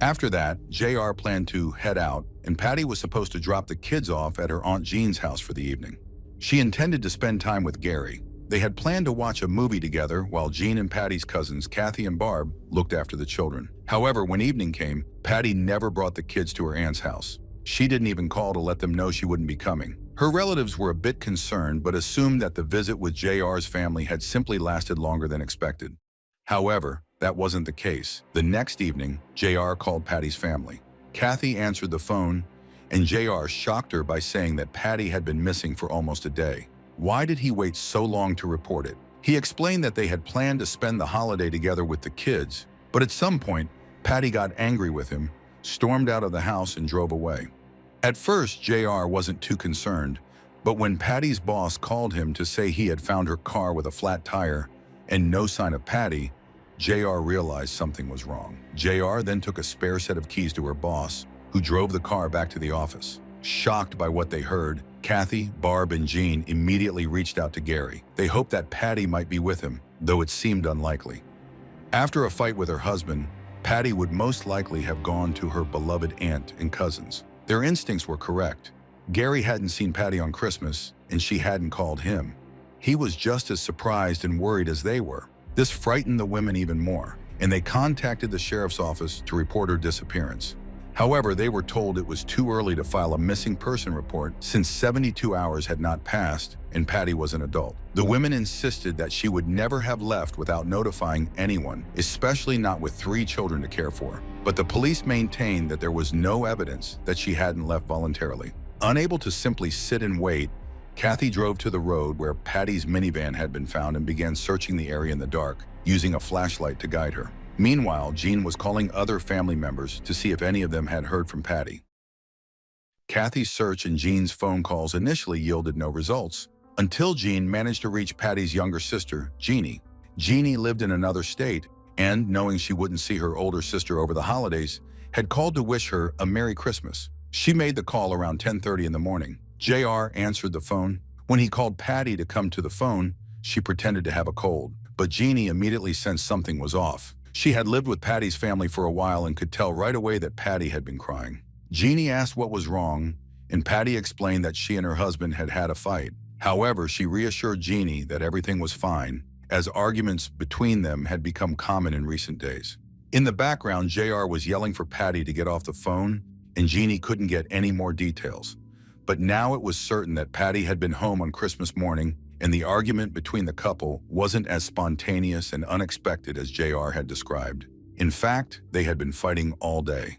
After that, JR planned to head out, and Patti was supposed to drop the kids off at her Aunt Jean's house for the evening. She intended to spend time with Gary. They had planned to watch a movie together while Jean and Patty's cousins, Kathy and Barb, looked after the children. However, when evening came, Patti never brought the kids to her aunt's house. She didn't even call to let them know she wouldn't be coming. Her relatives were a bit concerned, but assumed that the visit with JR's family had simply lasted longer than expected. However, that wasn't the case. The next evening, JR called Patty's family. Kathy answered the phone, and JR shocked her by saying that Patti had been missing for almost a day. Why did he wait so long to report it? He explained that they had planned to spend the holiday together with the kids, but at some point, Patti got angry with him, stormed out of the house, and drove away. At first, JR wasn't too concerned, but when Patty's boss called him to say he had found her car with a flat tire and no sign of Patti, JR realized something was wrong. JR then took a spare set of keys to her boss, who drove the car back to the office. Shocked by what they heard, Kathy, Barb, and Jean immediately reached out to Gary. They hoped that Patti might be with him, though it seemed unlikely. After a fight with her husband, Patti would most likely have gone to her beloved aunt and cousins. Their instincts were correct. Gary hadn't seen Patti on Christmas, and she hadn't called him. He was just as surprised and worried as they were. This frightened the women even more, and they contacted the sheriff's office to report her disappearance. However, they were told it was too early to file a missing person report since 72 hours had not passed and Patti was an adult. The women insisted that she would never have left without notifying anyone, especially not with 3 children to care for. But the police maintained that there was no evidence that she hadn't left voluntarily. Unable to simply sit and wait, Kathy drove to the road where Patty's minivan had been found and began searching the area in the dark, using a flashlight to guide her. Meanwhile, Jean was calling other family members to see if any of them had heard from Patti. Kathy's search and Jean's phone calls initially yielded no results, until Jean managed to reach Patty's younger sister, Jeannie. Jeannie lived in another state, and, knowing she wouldn't see her older sister over the holidays, had called to wish her a Merry Christmas. She made the call around 10:30 in the morning. JR answered the phone. When he called Patti to come to the phone, she pretended to have a cold, but Jeannie immediately sensed something was off. She had lived with Patty's family for a while and could tell right away that Patti had been crying. Jeannie asked what was wrong, and Patti explained that she and her husband had had a fight. However, she reassured Jeannie that everything was fine, as arguments between them had become common in recent days. In the background, JR was yelling for Patti to get off the phone, and Jeannie couldn't get any more details. But now it was certain that Patti had been home on Christmas morning, and the argument between the couple wasn't as spontaneous and unexpected as JR had described. In fact, they had been fighting all day.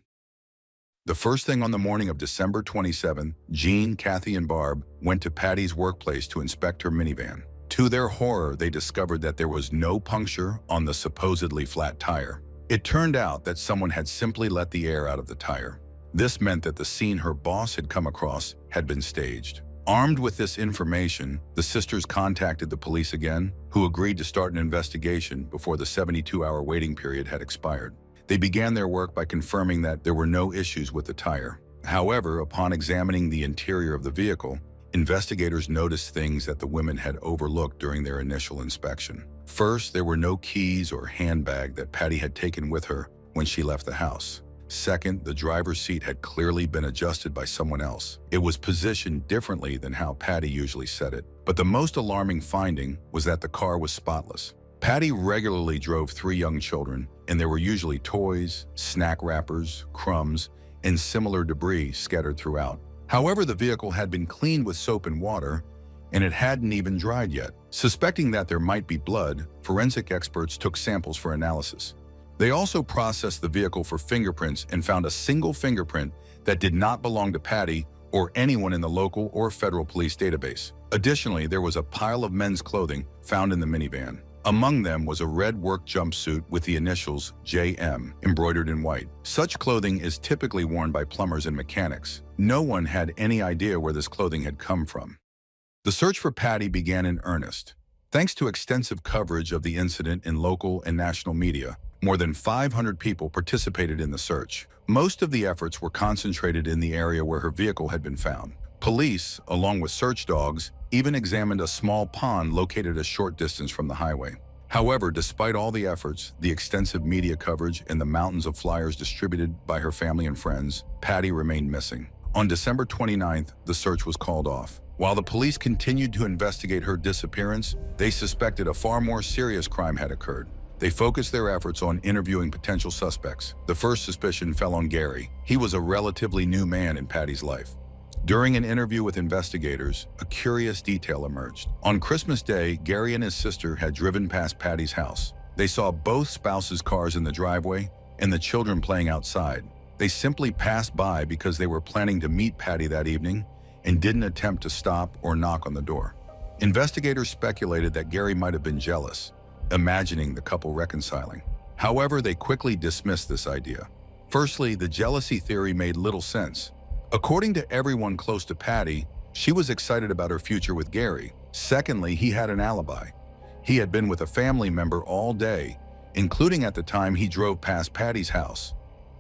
The first thing on the morning of December 27th, Jean, Kathy, and Barb went to Patty's workplace to inspect her minivan. To their horror, they discovered that there was no puncture on the supposedly flat tire. It turned out that someone had simply let the air out of the tire. This meant that the scene her boss had come across had been staged. Armed with this information, the sisters contacted the police again, who agreed to start an investigation before the 72-hour waiting period had expired. They began their work by confirming that there were no issues with the tire. However, upon examining the interior of the vehicle, investigators noticed things that the women had overlooked during their initial inspection. First, there were no keys or handbag that Patti had taken with her when she left the house. Second, the driver's seat had clearly been adjusted by someone else. It was positioned differently than how Patti usually set it. But the most alarming finding was that the car was spotless. Patti regularly drove 3 young children, and there were usually toys, snack wrappers, crumbs, and similar debris scattered throughout. However, the vehicle had been cleaned with soap and water, and it hadn't even dried yet. Suspecting that there might be blood, forensic experts took samples for analysis. They also processed the vehicle for fingerprints and found a single fingerprint that did not belong to Patti or anyone in the local or federal police database. Additionally, there was a pile of men's clothing found in the minivan. Among them was a red work jumpsuit with the initials JM embroidered in white. Such clothing is typically worn by plumbers and mechanics. No one had any idea where this clothing had come from. The search for Patti began in earnest. Thanks to extensive coverage of the incident in local and national media, more than 500 people participated in the search. Most of the efforts were concentrated in the area where her vehicle had been found. Police, along with search dogs, even examined a small pond located a short distance from the highway. However, despite all the efforts, the extensive media coverage, and the mountains of flyers distributed by her family and friends, Patti remained missing. On December 29th, the search was called off. While the police continued to investigate her disappearance, they suspected a far more serious crime had occurred. They focused their efforts on interviewing potential suspects. The first suspicion fell on Gary. He was a relatively new man in Patti's life. During an interview with investigators, a curious detail emerged. On Christmas Day, Gary and his sister had driven past Patti's house. They saw both spouses' cars in the driveway and the children playing outside. They simply passed by because they were planning to meet Patti that evening and didn't attempt to stop or knock on the door. Investigators speculated that Gary might have been jealous, imagining the couple reconciling. However, they quickly dismissed this idea. Firstly, the jealousy theory made little sense. According to everyone close to Patti, she was excited about her future with Gary. Secondly, he had an alibi. He had been with a family member all day, including at the time he drove past Patti's house.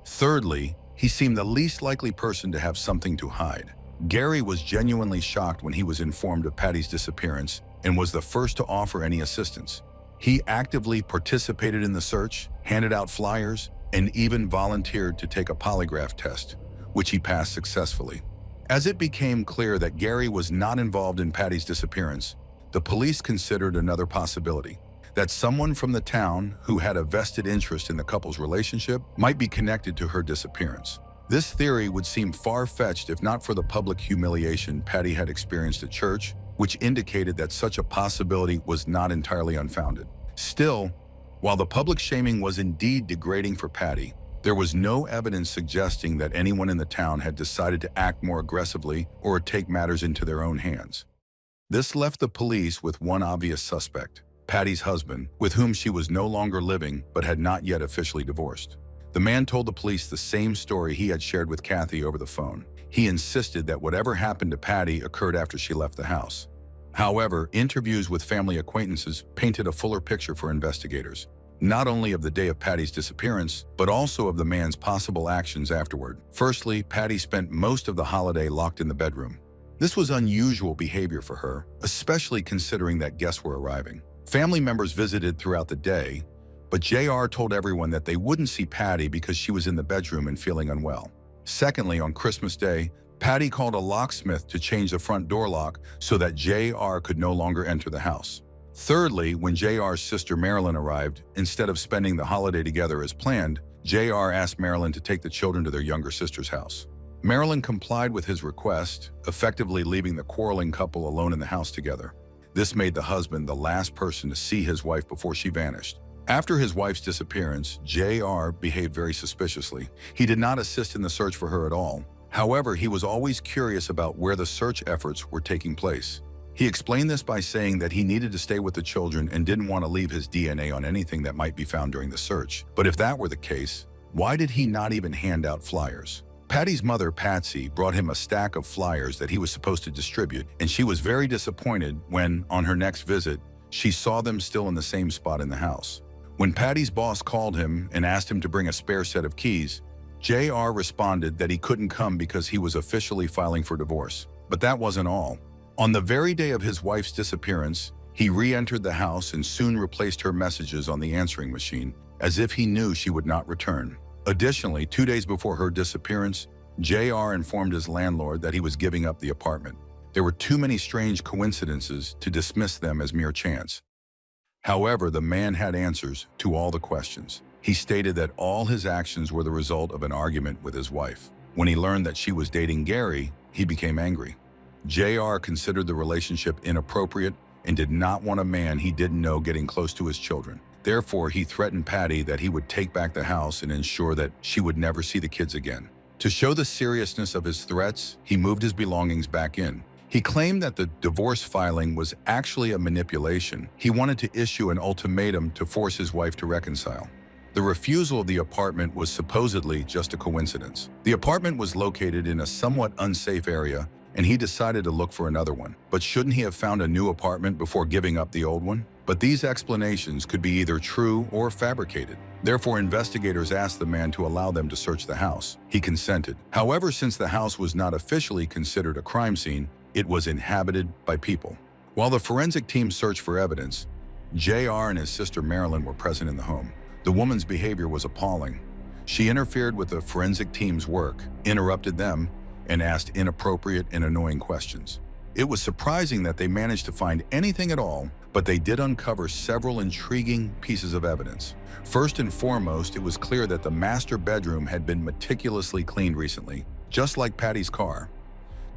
Thirdly, he seemed the least likely person to have something to hide. Gary was genuinely shocked when he was informed of Patti's disappearance and was the first to offer any assistance. He actively participated in the search, handed out flyers, and even volunteered to take a polygraph test, which he passed successfully. As it became clear that Gary was not involved in Patti's disappearance, the police considered another possibility, that someone from the town who had a vested interest in the couple's relationship might be connected to her disappearance. This theory would seem far-fetched if not for the public humiliation Patti had experienced at church, which indicated that such a possibility was not entirely unfounded. Still, while the public shaming was indeed degrading for Patti, there was no evidence suggesting that anyone in the town had decided to act more aggressively or take matters into their own hands. This left the police with one obvious suspect, Patti's husband, with whom she was no longer living but had not yet officially divorced. The man told the police the same story he had shared with Kathy over the phone. He insisted that whatever happened to Patti occurred after she left the house. However, interviews with family acquaintances painted a fuller picture for investigators, not only of the day of Patti's disappearance, but also of the man's possible actions afterward. Firstly, Patti spent most of the holiday locked in the bedroom. This was unusual behavior for her, especially considering that guests were arriving. Family members visited throughout the day, but JR told everyone that they wouldn't see Patti because she was in the bedroom and feeling unwell. Secondly, on Christmas Day, Patti called a locksmith to change the front door lock so that JR could no longer enter the house. Thirdly, when JR's sister Marilyn arrived, instead of spending the holiday together as planned, JR asked Marilyn to take the children to their younger sister's house. Marilyn complied with his request, effectively leaving the quarreling couple alone in the house together. This made the husband the last person to see his wife before she vanished. After his wife's disappearance, JR behaved very suspiciously. He did not assist in the search for her at all. However, he was always curious about where the search efforts were taking place. He explained this by saying that he needed to stay with the children and didn't want to leave his DNA on anything that might be found during the search. But if that were the case, why did he not even hand out flyers? Patti's mother, Patsy, brought him a stack of flyers that he was supposed to distribute, and she was very disappointed when, on her next visit, she saw them still in the same spot in the house. When Patti's boss called him and asked him to bring a spare set of keys, JR responded that he couldn't come because he was officially filing for divorce. But that wasn't all. On the very day of his wife's disappearance, he re-entered the house and soon replaced her messages on the answering machine, as if he knew she would not return. Additionally, 2 days before her disappearance, JR informed his landlord that he was giving up the apartment. There were too many strange coincidences to dismiss them as mere chance. However, the man had answers to all the questions. He stated that all his actions were the result of an argument with his wife. When he learned that she was dating Gary, he became angry. JR considered the relationship inappropriate and did not want a man he didn't know getting close to his children. Therefore, he threatened Patti that he would take back the house and ensure that she would never see the kids again. To show the seriousness of his threats, he moved his belongings back in. He claimed that the divorce filing was actually a manipulation. He wanted to issue an ultimatum to force his wife to reconcile. The refusal of the apartment was supposedly just a coincidence. The apartment was located in a somewhat unsafe area, and he decided to look for another one. But shouldn't he have found a new apartment before giving up the old one? But these explanations could be either true or fabricated. Therefore, investigators asked the man to allow them to search the house. He consented. However, since the house was not officially considered a crime scene, it was inhabited by people. While the forensic team searched for evidence, JR and his sister Marilyn were present in the home. The woman's behavior was appalling. She interfered with the forensic team's work, interrupted them, and asked inappropriate and annoying questions. It was surprising that they managed to find anything at all, but they did uncover several intriguing pieces of evidence. First and foremost, it was clear that the master bedroom had been meticulously cleaned recently, just like Patty's car.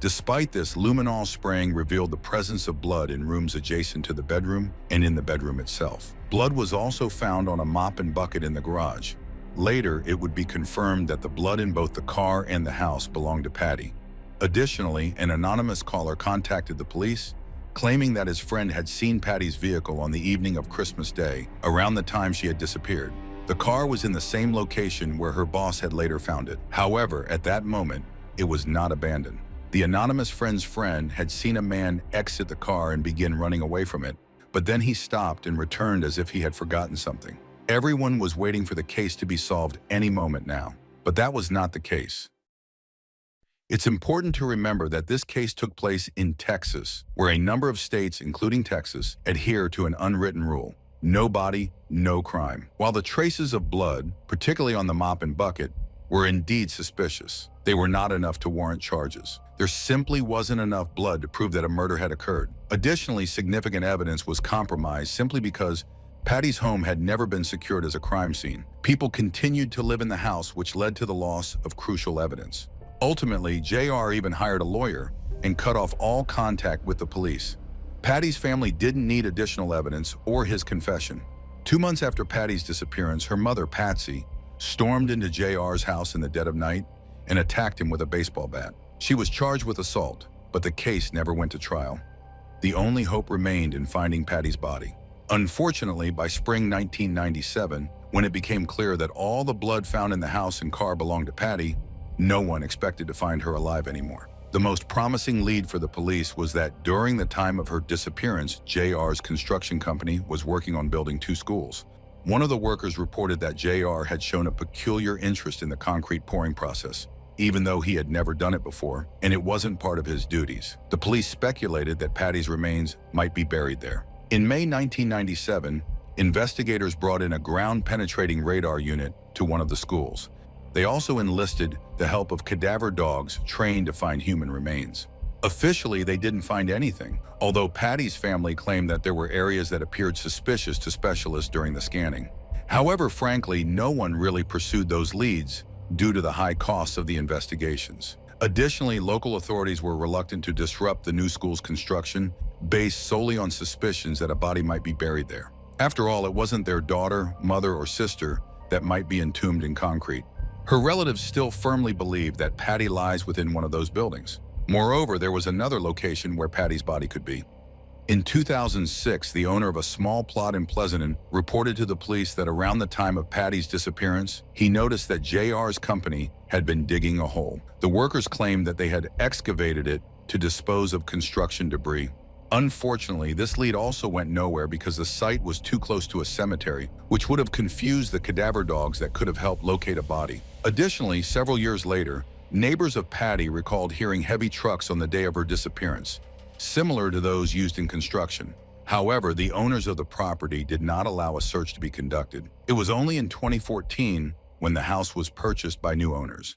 Despite this, luminol spraying revealed the presence of blood in rooms adjacent to the bedroom and in the bedroom itself. Blood was also found on a mop and bucket in the garage. Later, it would be confirmed that the blood in both the car and the house belonged to Patti. Additionally, an anonymous caller contacted the police, claiming that his friend had seen Patty's vehicle on the evening of Christmas Day, around the time she had disappeared. The car was in the same location where her boss had later found it. However, at that moment, it was not abandoned. The anonymous friend's friend had seen a man exit the car and begin running away from it, but then he stopped and returned as if he had forgotten something. Everyone was waiting for the case to be solved any moment now, but that was not the case. It's important to remember that this case took place in Texas, where a number of states, including Texas, adhere to an unwritten rule: no body, no crime. While the traces of blood, particularly on the mop and bucket, were indeed suspicious, they were not enough to warrant charges. There simply wasn't enough blood to prove that a murder had occurred. Additionally, significant evidence was compromised simply because Patty's home had never been secured as a crime scene. People continued to live in the house, which led to the loss of crucial evidence. Ultimately, JR even hired a lawyer and cut off all contact with the police. Patty's family didn't need additional evidence or his confession. 2 months after Patty's disappearance, her mother, Patsy, stormed into JR's house in the dead of night and attacked him with a baseball bat. She was charged with assault, but the case never went to trial. The only hope remained in finding Patty's body. Unfortunately, by spring 1997, when it became clear that all the blood found in the house and car belonged to Patti, no one expected to find her alive anymore. The most promising lead for the police was that during the time of her disappearance, JR's construction company was working on building 2 schools. One of the workers reported that JR had shown a peculiar interest in the concrete pouring process, even though he had never done it before, and it wasn't part of his duties. The police speculated that Patty's remains might be buried there. In May 1997, investigators brought in a ground-penetrating radar unit to one of the schools. They also enlisted the help of cadaver dogs trained to find human remains. Officially, they didn't find anything, although Patty's family claimed that there were areas that appeared suspicious to specialists during the scanning. However, frankly, no one really pursued those leads due to the high costs of the investigations. Additionally, local authorities were reluctant to disrupt the new school's construction based solely on suspicions that a body might be buried there. After all, it wasn't their daughter, mother, or sister that might be entombed in concrete. Her relatives still firmly believe that Patti lies within one of those buildings. Moreover, there was another location where Patty's body could be. In 2006, the owner of a small plot in Pleasanton reported to the police that around the time of Patty's disappearance, he noticed that JR's company had been digging a hole. The workers claimed that they had excavated it to dispose of construction debris. Unfortunately, this lead also went nowhere because the site was too close to a cemetery, which would have confused the cadaver dogs that could have helped locate a body. Additionally, several years later, neighbors of Patti recalled hearing heavy trucks on the day of her disappearance, similar to those used in construction. However, the owners of the property did not allow a search to be conducted. It was only in 2014 when the house was purchased by new owners.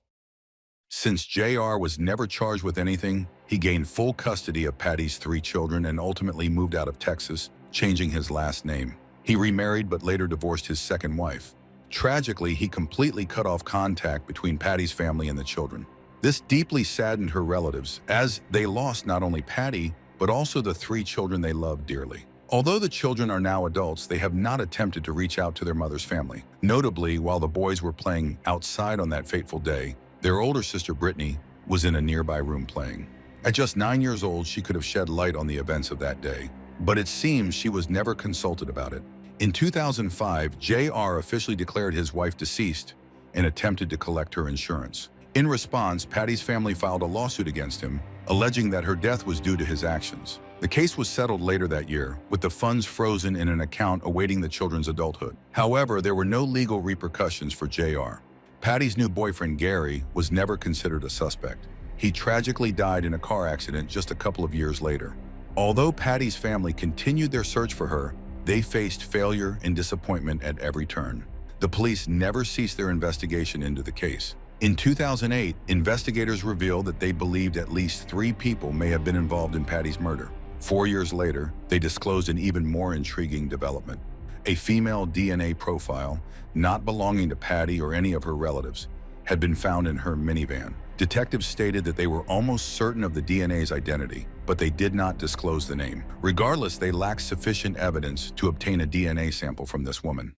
Since JR was never charged with anything, he gained full custody of Patty's 3 children and ultimately moved out of Texas, changing his last name. He remarried but later divorced his second wife. Tragically, he completely cut off contact between Patty's family and the children. This deeply saddened her relatives, as they lost not only Patti, but also the 3 children they loved dearly. Although the children are now adults, they have not attempted to reach out to their mother's family. Notably, while the boys were playing outside on that fateful day, Their older sister, Brittany, was in a nearby room playing. At just 9 years old, she could have shed light on the events of that day, but it seems she was never consulted about it. In 2005, JR officially declared his wife deceased and attempted to collect her insurance. In response, Patty's family filed a lawsuit against him, alleging that her death was due to his actions. The case was settled later that year, with the funds frozen in an account awaiting the children's adulthood. However, there were no legal repercussions for JR. Patty's new boyfriend, Gary, was never considered a suspect. He tragically died in a car accident just a couple of years later. Although Patty's family continued their search for her, they faced failure and disappointment at every turn. The police never ceased their investigation into the case. In 2008, investigators revealed that they believed at least 3 people may have been involved in Patty's murder. 4 years later, they disclosed an even more intriguing development. A female DNA profile, not belonging to Patty or any of her relatives, had been found in her minivan. Detectives stated that they were almost certain of the DNA's identity, but they did not disclose the name. Regardless, they lacked sufficient evidence to obtain a DNA sample from this woman.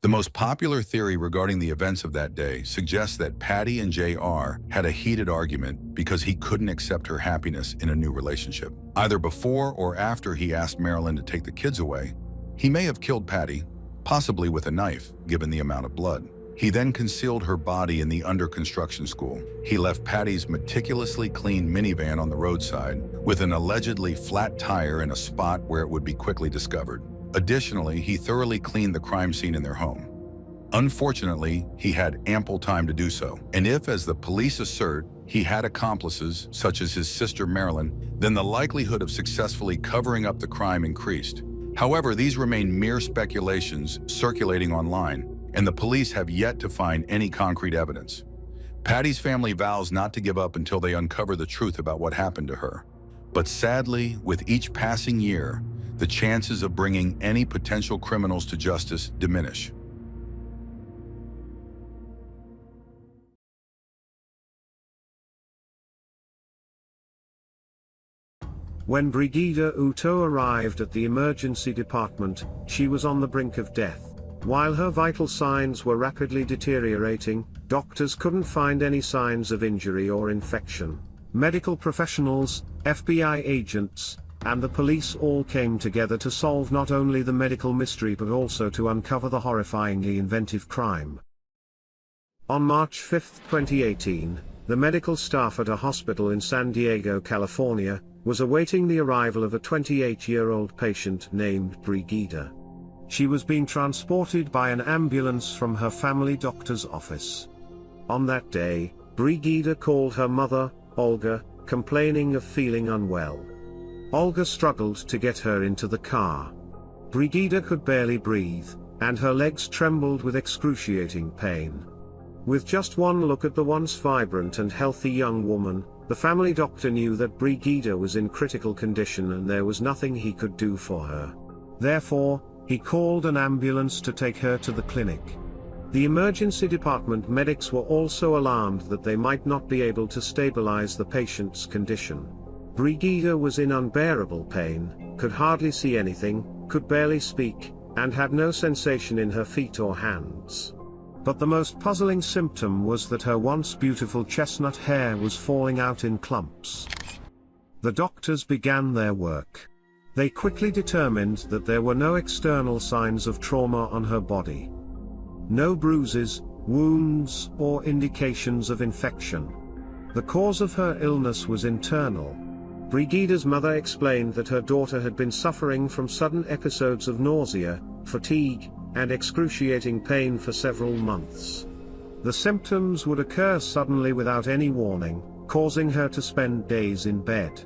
The most popular theory regarding the events of that day suggests that Patti and JR had a heated argument because he couldn't accept her happiness in a new relationship. Either before or after he asked Marilyn to take the kids away, he may have killed Patti, possibly with a knife, given the amount of blood. He then concealed her body in the under-construction school. He left Patty's meticulously cleaned minivan on the roadside with an allegedly flat tire in a spot where it would be quickly discovered. Additionally, he thoroughly cleaned the crime scene in their home. Unfortunately, he had ample time to do so. And if, as the police assert, he had accomplices, such as his sister Marilyn, then the likelihood of successfully covering up the crime increased. However, these remain mere speculations circulating online, and the police have yet to find any concrete evidence. Patty's family vows not to give up until they uncover the truth about what happened to her. But sadly, with each passing year, the chances of bringing any potential criminals to justice diminish. When Brigida Uto arrived at the emergency department, she was on the brink of death. While her vital signs were rapidly deteriorating, doctors couldn't find any signs of injury or infection. Medical professionals, FBI agents, and the police all came together to solve not only the medical mystery but also to uncover the horrifyingly inventive crime. On March 5, 2018, the medical staff at a hospital in San Diego, California, was awaiting the arrival of a 28-year-old patient named Brigida. She was being transported by an ambulance from her family doctor's office. On that day, Brigida called her mother, Olga, complaining of feeling unwell. Olga struggled to get her into the car. Brigida could barely breathe, and her legs trembled with excruciating pain. With just one look at the once vibrant and healthy young woman, the family doctor knew that Brigida was in critical condition and there was nothing he could do for her. Therefore, he called an ambulance to take her to the clinic. The emergency department medics were also alarmed that they might not be able to stabilize the patient's condition. Brigida was in unbearable pain, could hardly see anything, could barely speak, and had no sensation in her feet or hands. But the most puzzling symptom was that her once beautiful chestnut hair was falling out in clumps. The doctors began their work. They quickly determined that there were no external signs of trauma on her body. No bruises, wounds, or indications of infection. The cause of her illness was internal. Brigida's mother explained that her daughter had been suffering from sudden episodes of nausea, fatigue, and excruciating pain for several months. The symptoms would occur suddenly without any warning, causing her to spend days in bed.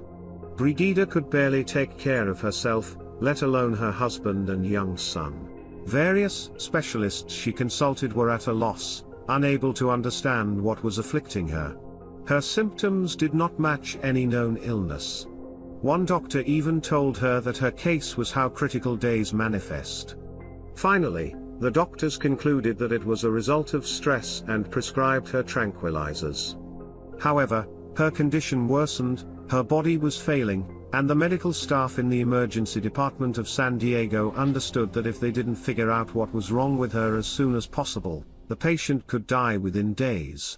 Brigida could barely take care of herself, let alone her husband and young son. Various specialists she consulted were at a loss, unable to understand what was afflicting her. Her symptoms did not match any known illness. One doctor even told her that her case was how critical days manifest. Finally, the doctors concluded that it was a result of stress and prescribed her tranquilizers. However, her condition worsened, her body was failing, and the medical staff in the emergency department of San Diego understood that if they didn't figure out what was wrong with her as soon as possible, the patient could die within days.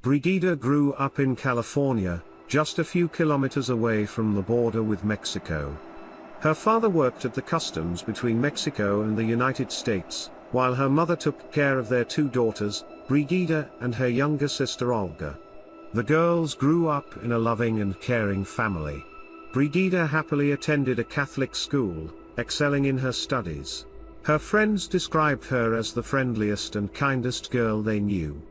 Brigida grew up in California, just a few kilometers away from the border with Mexico. Her father worked at the customs between Mexico and the United States, while her mother took care of their two daughters, Brigida and her younger sister Olga. The girls grew up in a loving and caring family. Brigida happily attended a Catholic school, excelling in her studies. Her friends described her as the friendliest and kindest girl they knew.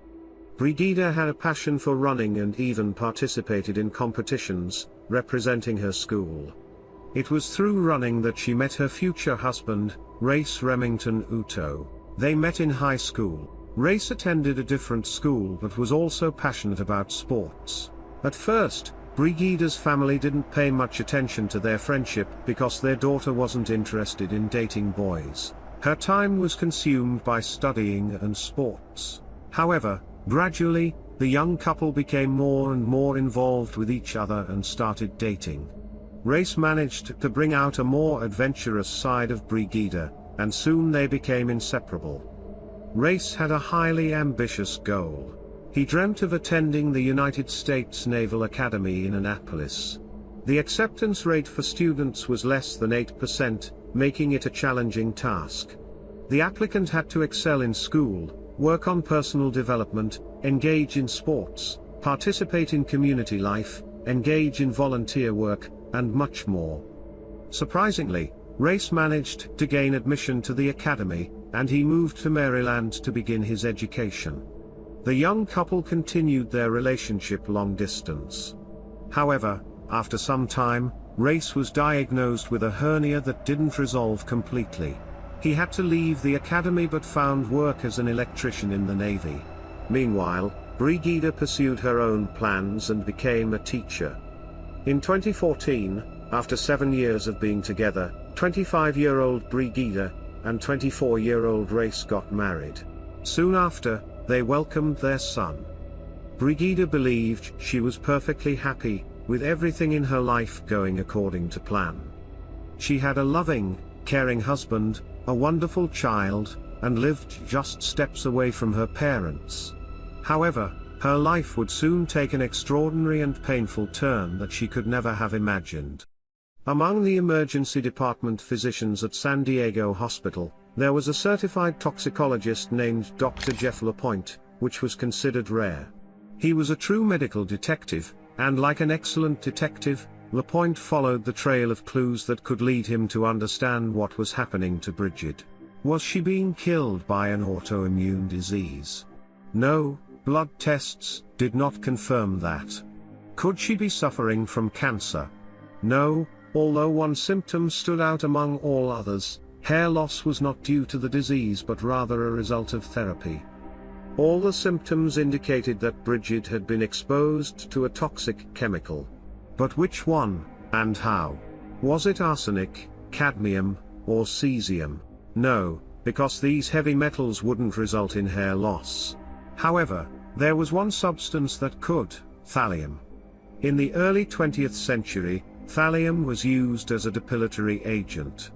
Brigida had a passion for running and even participated in competitions, representing her school. It was through running that she met her future husband, Race Remington Uto. They met in high school. Race attended a different school but was also passionate about sports. At first, Brigida's family didn't pay much attention to their friendship because their daughter wasn't interested in dating boys. Her time was consumed by studying and sports. However, gradually, the young couple became more and more involved with each other and started dating. Race managed to bring out a more adventurous side of Brigida, and soon they became inseparable. Race had a highly ambitious goal. He dreamt of attending the United States Naval Academy in Annapolis. The acceptance rate for students was less than 8%, making it a challenging task. The applicant had to excel in school, work on personal development, engage in sports, participate in community life, engage in volunteer work, and much more. Surprisingly, Race managed to gain admission to the academy, and he moved to Maryland to begin his education. The young couple continued their relationship long distance. However, after some time, Race was diagnosed with a hernia that didn't resolve completely. He had to leave the academy but found work as an electrician in the Navy. Meanwhile, Brigida pursued her own plans and became a teacher. In 2014, after 7 years of being together, 25-year-old Brigida and 24-year-old Race got married. Soon after, they welcomed their son. Brigida believed she was perfectly happy, with everything in her life going according to plan. She had a loving, caring husband, a wonderful child, and lived just steps away from her parents. However, her life would soon take an extraordinary and painful turn that she could never have imagined. Among the emergency department physicians at San Diego Hospital, there was a certified toxicologist named Dr. Jeff LaPointe, which was considered rare. He was a true medical detective, and like an excellent detective, LaPointe followed the trail of clues that could lead him to understand what was happening to Bridget. Was she being killed by an autoimmune disease? No, blood tests did not confirm that. Could she be suffering from cancer? No, although one symptom stood out among all others: hair loss was not due to the disease but rather a result of therapy. All the symptoms indicated that Bridget had been exposed to a toxic chemical. But which one, and how? Was it arsenic, cadmium, or cesium? No, because these heavy metals wouldn't result in hair loss. However, there was one substance that could: thallium. In the early 20th century, thallium was used as a depilatory agent.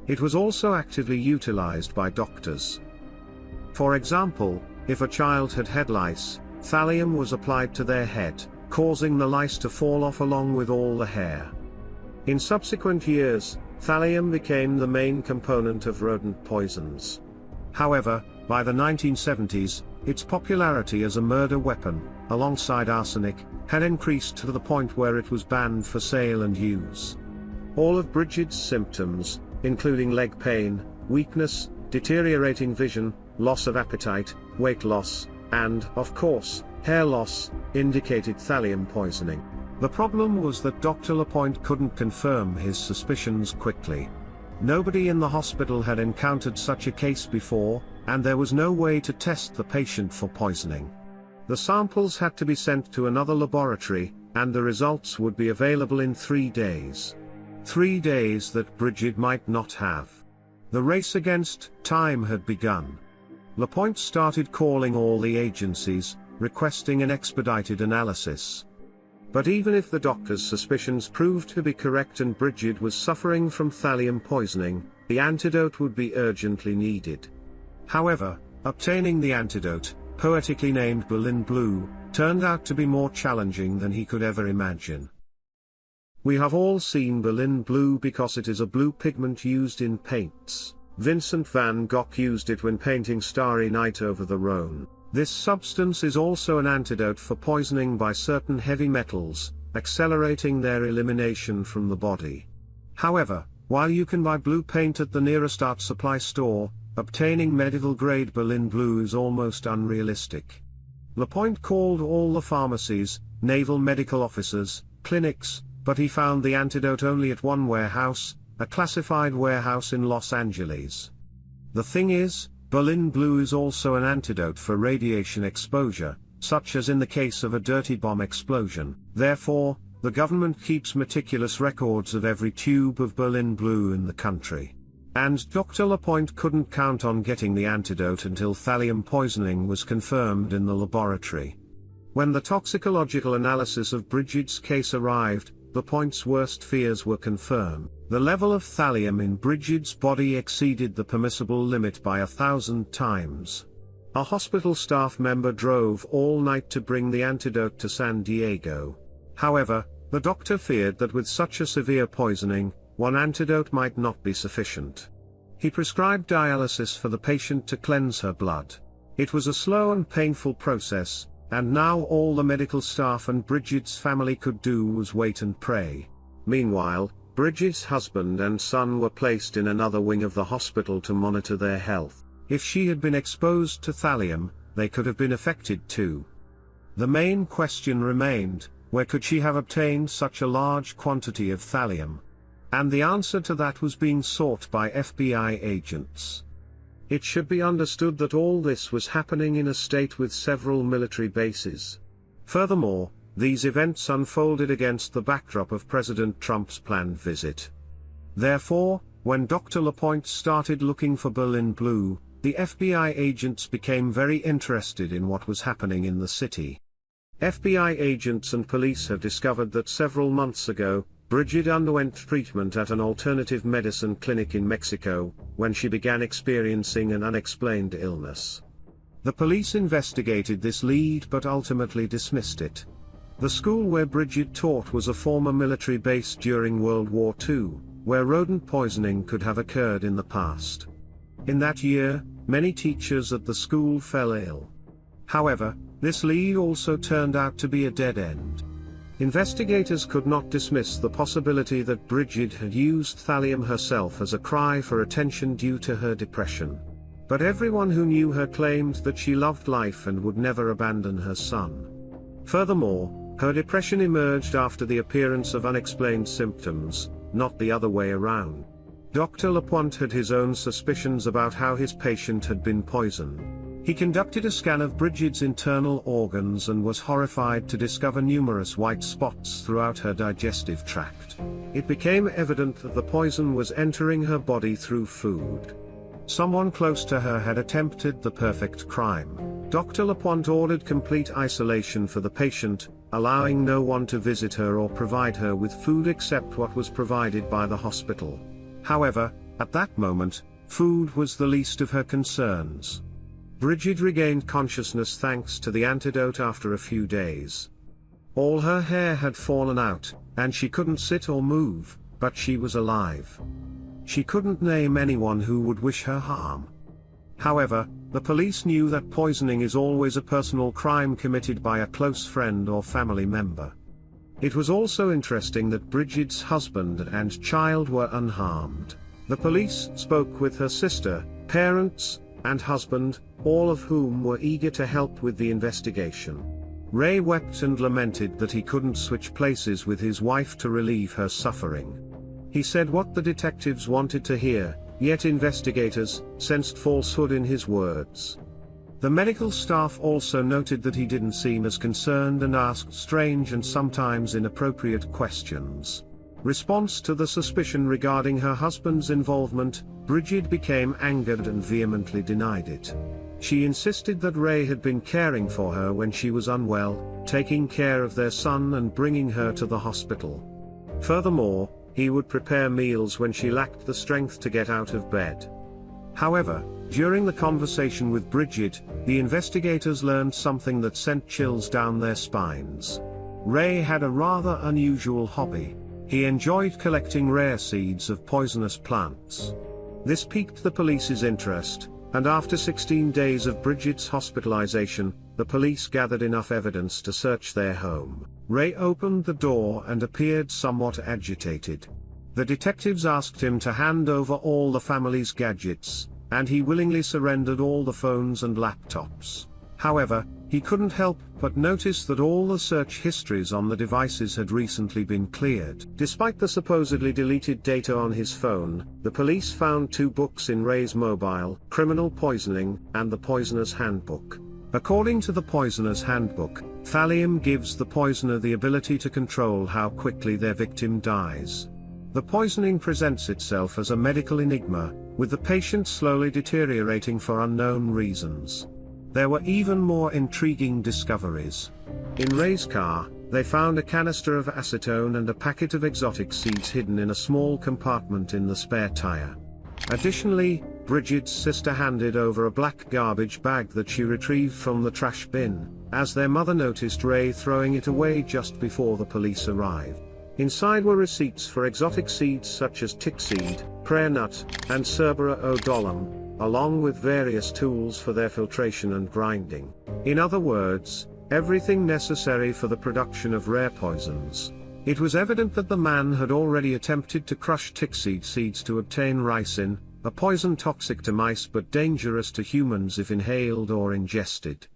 It was also actively utilized by doctors. For example, if a child had head lice, thallium was applied to their head, causing the lice to fall off along with all the hair. In subsequent years, thallium became the main component of rodent poisons. However, by the 1970s, its popularity as a murder weapon, alongside arsenic, had increased to the point where it was banned for sale and use. All of Bridget's symptoms, including leg pain, weakness, deteriorating vision, loss of appetite, weight loss, and, of course, hair loss, indicated thallium poisoning. The problem was that Dr. LaPointe couldn't confirm his suspicions quickly. Nobody in the hospital had encountered such a case before, and there was no way to test the patient for poisoning. The samples had to be sent to another laboratory, and the results would be available in 3 days. 3 days that Bridget might not have. The race against time had begun. LaPointe started calling all the agencies, requesting an expedited analysis. But even if the doctor's suspicions proved to be correct and Bridget was suffering from thallium poisoning, the antidote would be urgently needed. However, obtaining the antidote, poetically named Berlin Blue, turned out to be more challenging than he could ever imagine. We have all seen Berlin blue because it is a blue pigment used in paints. Vincent van Gogh used it when painting Starry Night over the Rhone. This substance is also an antidote for poisoning by certain heavy metals, accelerating their elimination from the body. However, while you can buy blue paint at the nearest art supply store, obtaining medical-grade Berlin blue is almost unrealistic. Lapointe called all the pharmacies, naval medical officers, clinics, but he found the antidote only at one warehouse, a classified warehouse in Los Angeles. The thing is, Berlin blue is also an antidote for radiation exposure, such as in the case of a dirty bomb explosion. Therefore, the government keeps meticulous records of every tube of Berlin blue in the country. And Dr. Lapointe couldn't count on getting the antidote until thallium poisoning was confirmed in the laboratory. When the toxicological analysis of Brigid's case arrived, Lapointe's worst fears were confirmed. The level of thallium in Brigid's body exceeded the permissible limit by 1,000 times. A hospital staff member drove all night to bring the antidote to San Diego. However, the doctor feared that with such a severe poisoning, one antidote might not be sufficient. He prescribed dialysis for the patient to cleanse her blood. It was a slow and painful process, and now all the medical staff and Brigid's family could do was wait and pray. Meanwhile, Brigid's husband and son were placed in another wing of the hospital to monitor their health. If she had been exposed to thallium, they could have been affected too. The main question remained, where could she have obtained such a large quantity of thallium? And the answer to that was being sought by FBI agents. It should be understood that all this was happening in a state with several military bases. Furthermore, these events unfolded against the backdrop of President Trump's planned visit. Therefore, when Dr. Lapointe started looking for Berlin blue, the FBI agents became very interested in what was happening in the city. FBI agents and police have discovered that several months ago, Brigid underwent treatment at an alternative medicine clinic in Mexico, when she began experiencing an unexplained illness. The police investigated this lead but ultimately dismissed it. The school where Brigid taught was a former military base during World War II, where rodent poisoning could have occurred in the past. In that year, many teachers at the school fell ill. However, this lead also turned out to be a dead end. Investigators could not dismiss the possibility that Brigid had used thallium herself as a cry for attention due to her depression. But everyone who knew her claimed that she loved life and would never abandon her son. Furthermore, her depression emerged after the appearance of unexplained symptoms, not the other way around. Dr. Lapointe had his own suspicions about how his patient had been poisoned. He conducted a scan of Brigid's internal organs and was horrified to discover numerous white spots throughout her digestive tract. It became evident that the poison was entering her body through food. Someone close to her had attempted the perfect crime. Dr. Lapointe ordered complete isolation for the patient, allowing no one to visit her or provide her with food except what was provided by the hospital. However, at that moment, food was the least of her concerns. Brigid regained consciousness thanks to the antidote after a few days. All her hair had fallen out, and she couldn't sit or move, but she was alive. She couldn't name anyone who would wish her harm. However, the police knew that poisoning is always a personal crime committed by a close friend or family member. It was also interesting that Brigid's husband and child were unharmed. The police spoke with her sister, parents, and husband, all of whom were eager to help with the investigation. Ray wept and lamented that he couldn't switch places with his wife to relieve her suffering. He said what the detectives wanted to hear, yet investigators sensed falsehood in his words. The medical staff also noted that he didn't seem as concerned and asked strange and sometimes inappropriate questions. Response to the suspicion regarding her husband's involvement, Brigid became angered and vehemently denied it. She insisted that Ray had been caring for her when she was unwell, taking care of their son and bringing her to the hospital. Furthermore, he would prepare meals when she lacked the strength to get out of bed. However, during the conversation with Bridget, the investigators learned something that sent chills down their spines. Ray had a rather unusual hobby. He enjoyed collecting rare seeds of poisonous plants. This piqued the police's interest, and after 16 days of Bridget's hospitalization, the police gathered enough evidence to search their home. Ray opened the door and appeared somewhat agitated. The detectives asked him to hand over all the family's gadgets, and he willingly surrendered all the phones and laptops. However, he couldn't help but notice that all the search histories on the devices had recently been cleared. Despite the supposedly deleted data on his phone, the police found 2 books in Ray's mobile: Criminal Poisoning and The Poisoner's Handbook. According to the Poisoner's Handbook, thallium gives the poisoner the ability to control how quickly their victim dies. The poisoning presents itself as a medical enigma, with the patient slowly deteriorating for unknown reasons. There were even more intriguing discoveries. In Ray's car, they found a canister of acetone and a packet of exotic seeds hidden in a small compartment in the spare tire. Additionally, Bridget's sister handed over a black garbage bag that she retrieved from the trash bin, as their mother noticed Ray throwing it away just before the police arrived. Inside were receipts for exotic seeds such as tickseed, prayer nut, and Cerbera odolum, along with various tools for their filtration and grinding. In other words, everything necessary for the production of rare poisons. It was evident that the man had already attempted to crush tickseed seeds to obtain ricin, a poison toxic to mice but dangerous to humans if inhaled or ingested.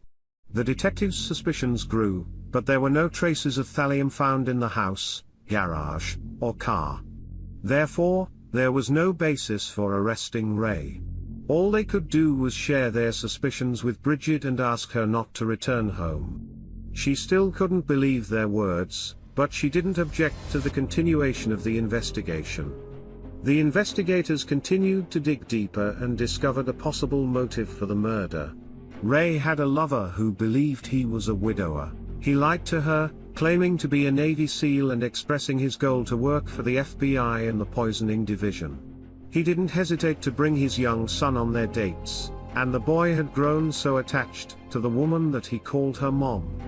The detectives' suspicions grew, but there were no traces of thallium found in the house, garage, or car. Therefore, there was no basis for arresting Ray. All they could do was share their suspicions with Bridget and ask her not to return home. She still couldn't believe their words, but she didn't object to the continuation of the investigation. The investigators continued to dig deeper and discovered a possible motive for the murder. Ray had a lover who believed he was a widower. He lied to her, claiming to be a Navy SEAL and expressing his goal to work for the FBI in the poisoning division. He didn't hesitate to bring his young son on their dates, and the boy had grown so attached to the woman that he called her mom.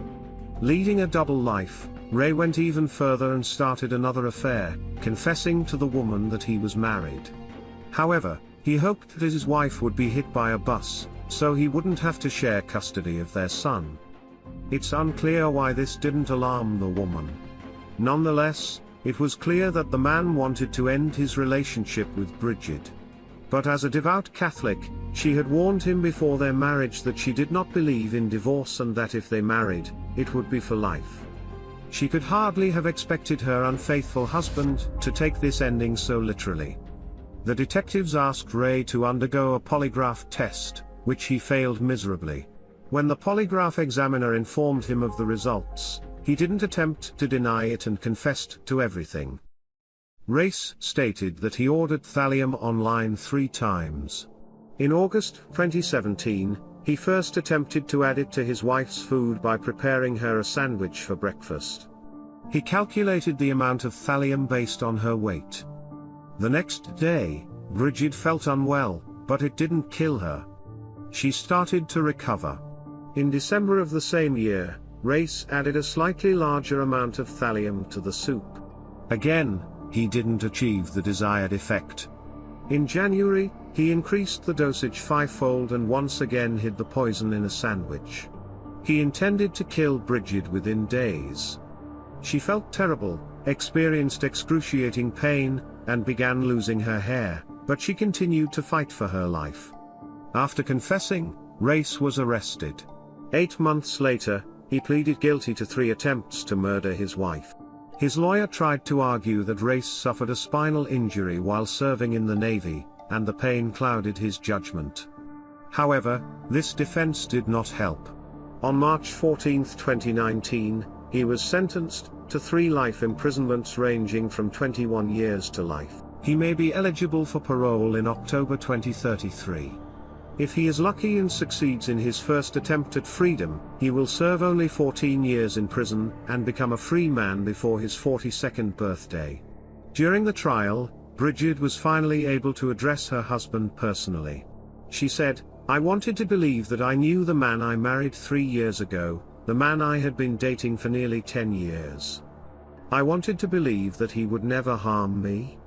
Leading a double life, Ray went even further and started another affair, confessing to the woman that he was married. However, he hoped that his wife would be hit by a bus, so he wouldn't have to share custody of their son. It's unclear why this didn't alarm the woman. Nonetheless, it was clear that the man wanted to end his relationship with Bridget. But as a devout Catholic, she had warned him before their marriage that she did not believe in divorce and that if they married, it would be for life. She could hardly have expected her unfaithful husband to take this ending so literally. The detectives asked Ray to undergo a polygraph test, which he failed miserably. When the polygraph examiner informed him of the results, he didn't attempt to deny it and confessed to everything. Race stated that he ordered thallium online 3 times. In August 2017, he first attempted to add it to his wife's food by preparing her a sandwich for breakfast. He calculated the amount of thallium based on her weight. The next day, Bridget felt unwell, but it didn't kill her. She started to recover. In December of the same year, Race added a slightly larger amount of thallium to the soup. Again, he didn't achieve the desired effect. In January, he increased the dosage 5-fold and once again hid the poison in a sandwich. He intended to kill Bridget within days. She felt terrible, experienced excruciating pain, and began losing her hair, but she continued to fight for her life. After confessing, Race was arrested. 8 months later, he pleaded guilty to 3 attempts to murder his wife. His lawyer tried to argue that Race suffered a spinal injury while serving in the Navy, and the pain clouded his judgment. However, this defense did not help. On March 14, 2019, he was sentenced to 3 life imprisonments ranging from 21 years to life. He may be eligible for parole in October 2033. If he is lucky and succeeds in his first attempt at freedom, he will serve only 14 years in prison and become a free man before his 42nd birthday. During the trial, Bridget was finally able to address her husband personally. She said, "I wanted to believe that I knew the man I married 3 years ago, the man I had been dating for nearly 10 years. I wanted to believe that he would never harm me.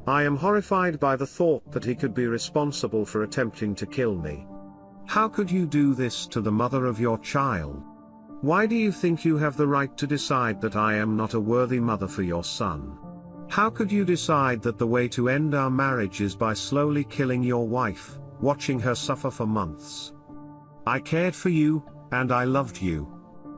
I am horrified by the thought that he could be responsible for attempting to kill me. How could you do this to the mother of your child? Why do you think you have the right to decide that I am not a worthy mother for your son? How could you decide that the way to end our marriage is by slowly killing your wife, watching her suffer for months? I cared for you, and I loved you."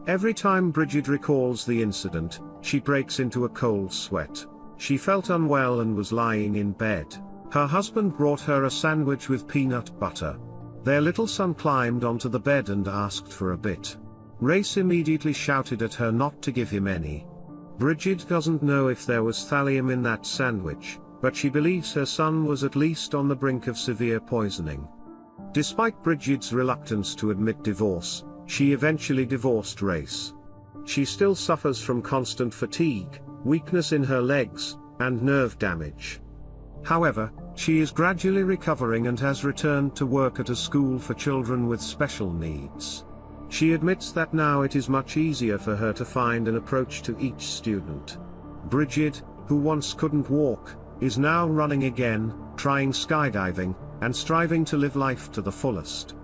Every time Bridget recalls the incident, she breaks into a cold sweat. She felt unwell and was lying in bed. Her husband brought her a sandwich with peanut butter. Their little son climbed onto the bed and asked for a bit. Race immediately shouted at her not to give him any. Bridget doesn't know if there was thallium in that sandwich, but she believes her son was at least on the brink of severe poisoning. Despite Bridget's reluctance to admit divorce, she eventually divorced Race. She still suffers from constant fatigue, weakness in her legs, and nerve damage. However, she is gradually recovering and has returned to work at a school for children with special needs. She admits that now it is much easier for her to find an approach to each student. Bridget, who once couldn't walk, is now running again, trying skydiving, and striving to live life to the fullest.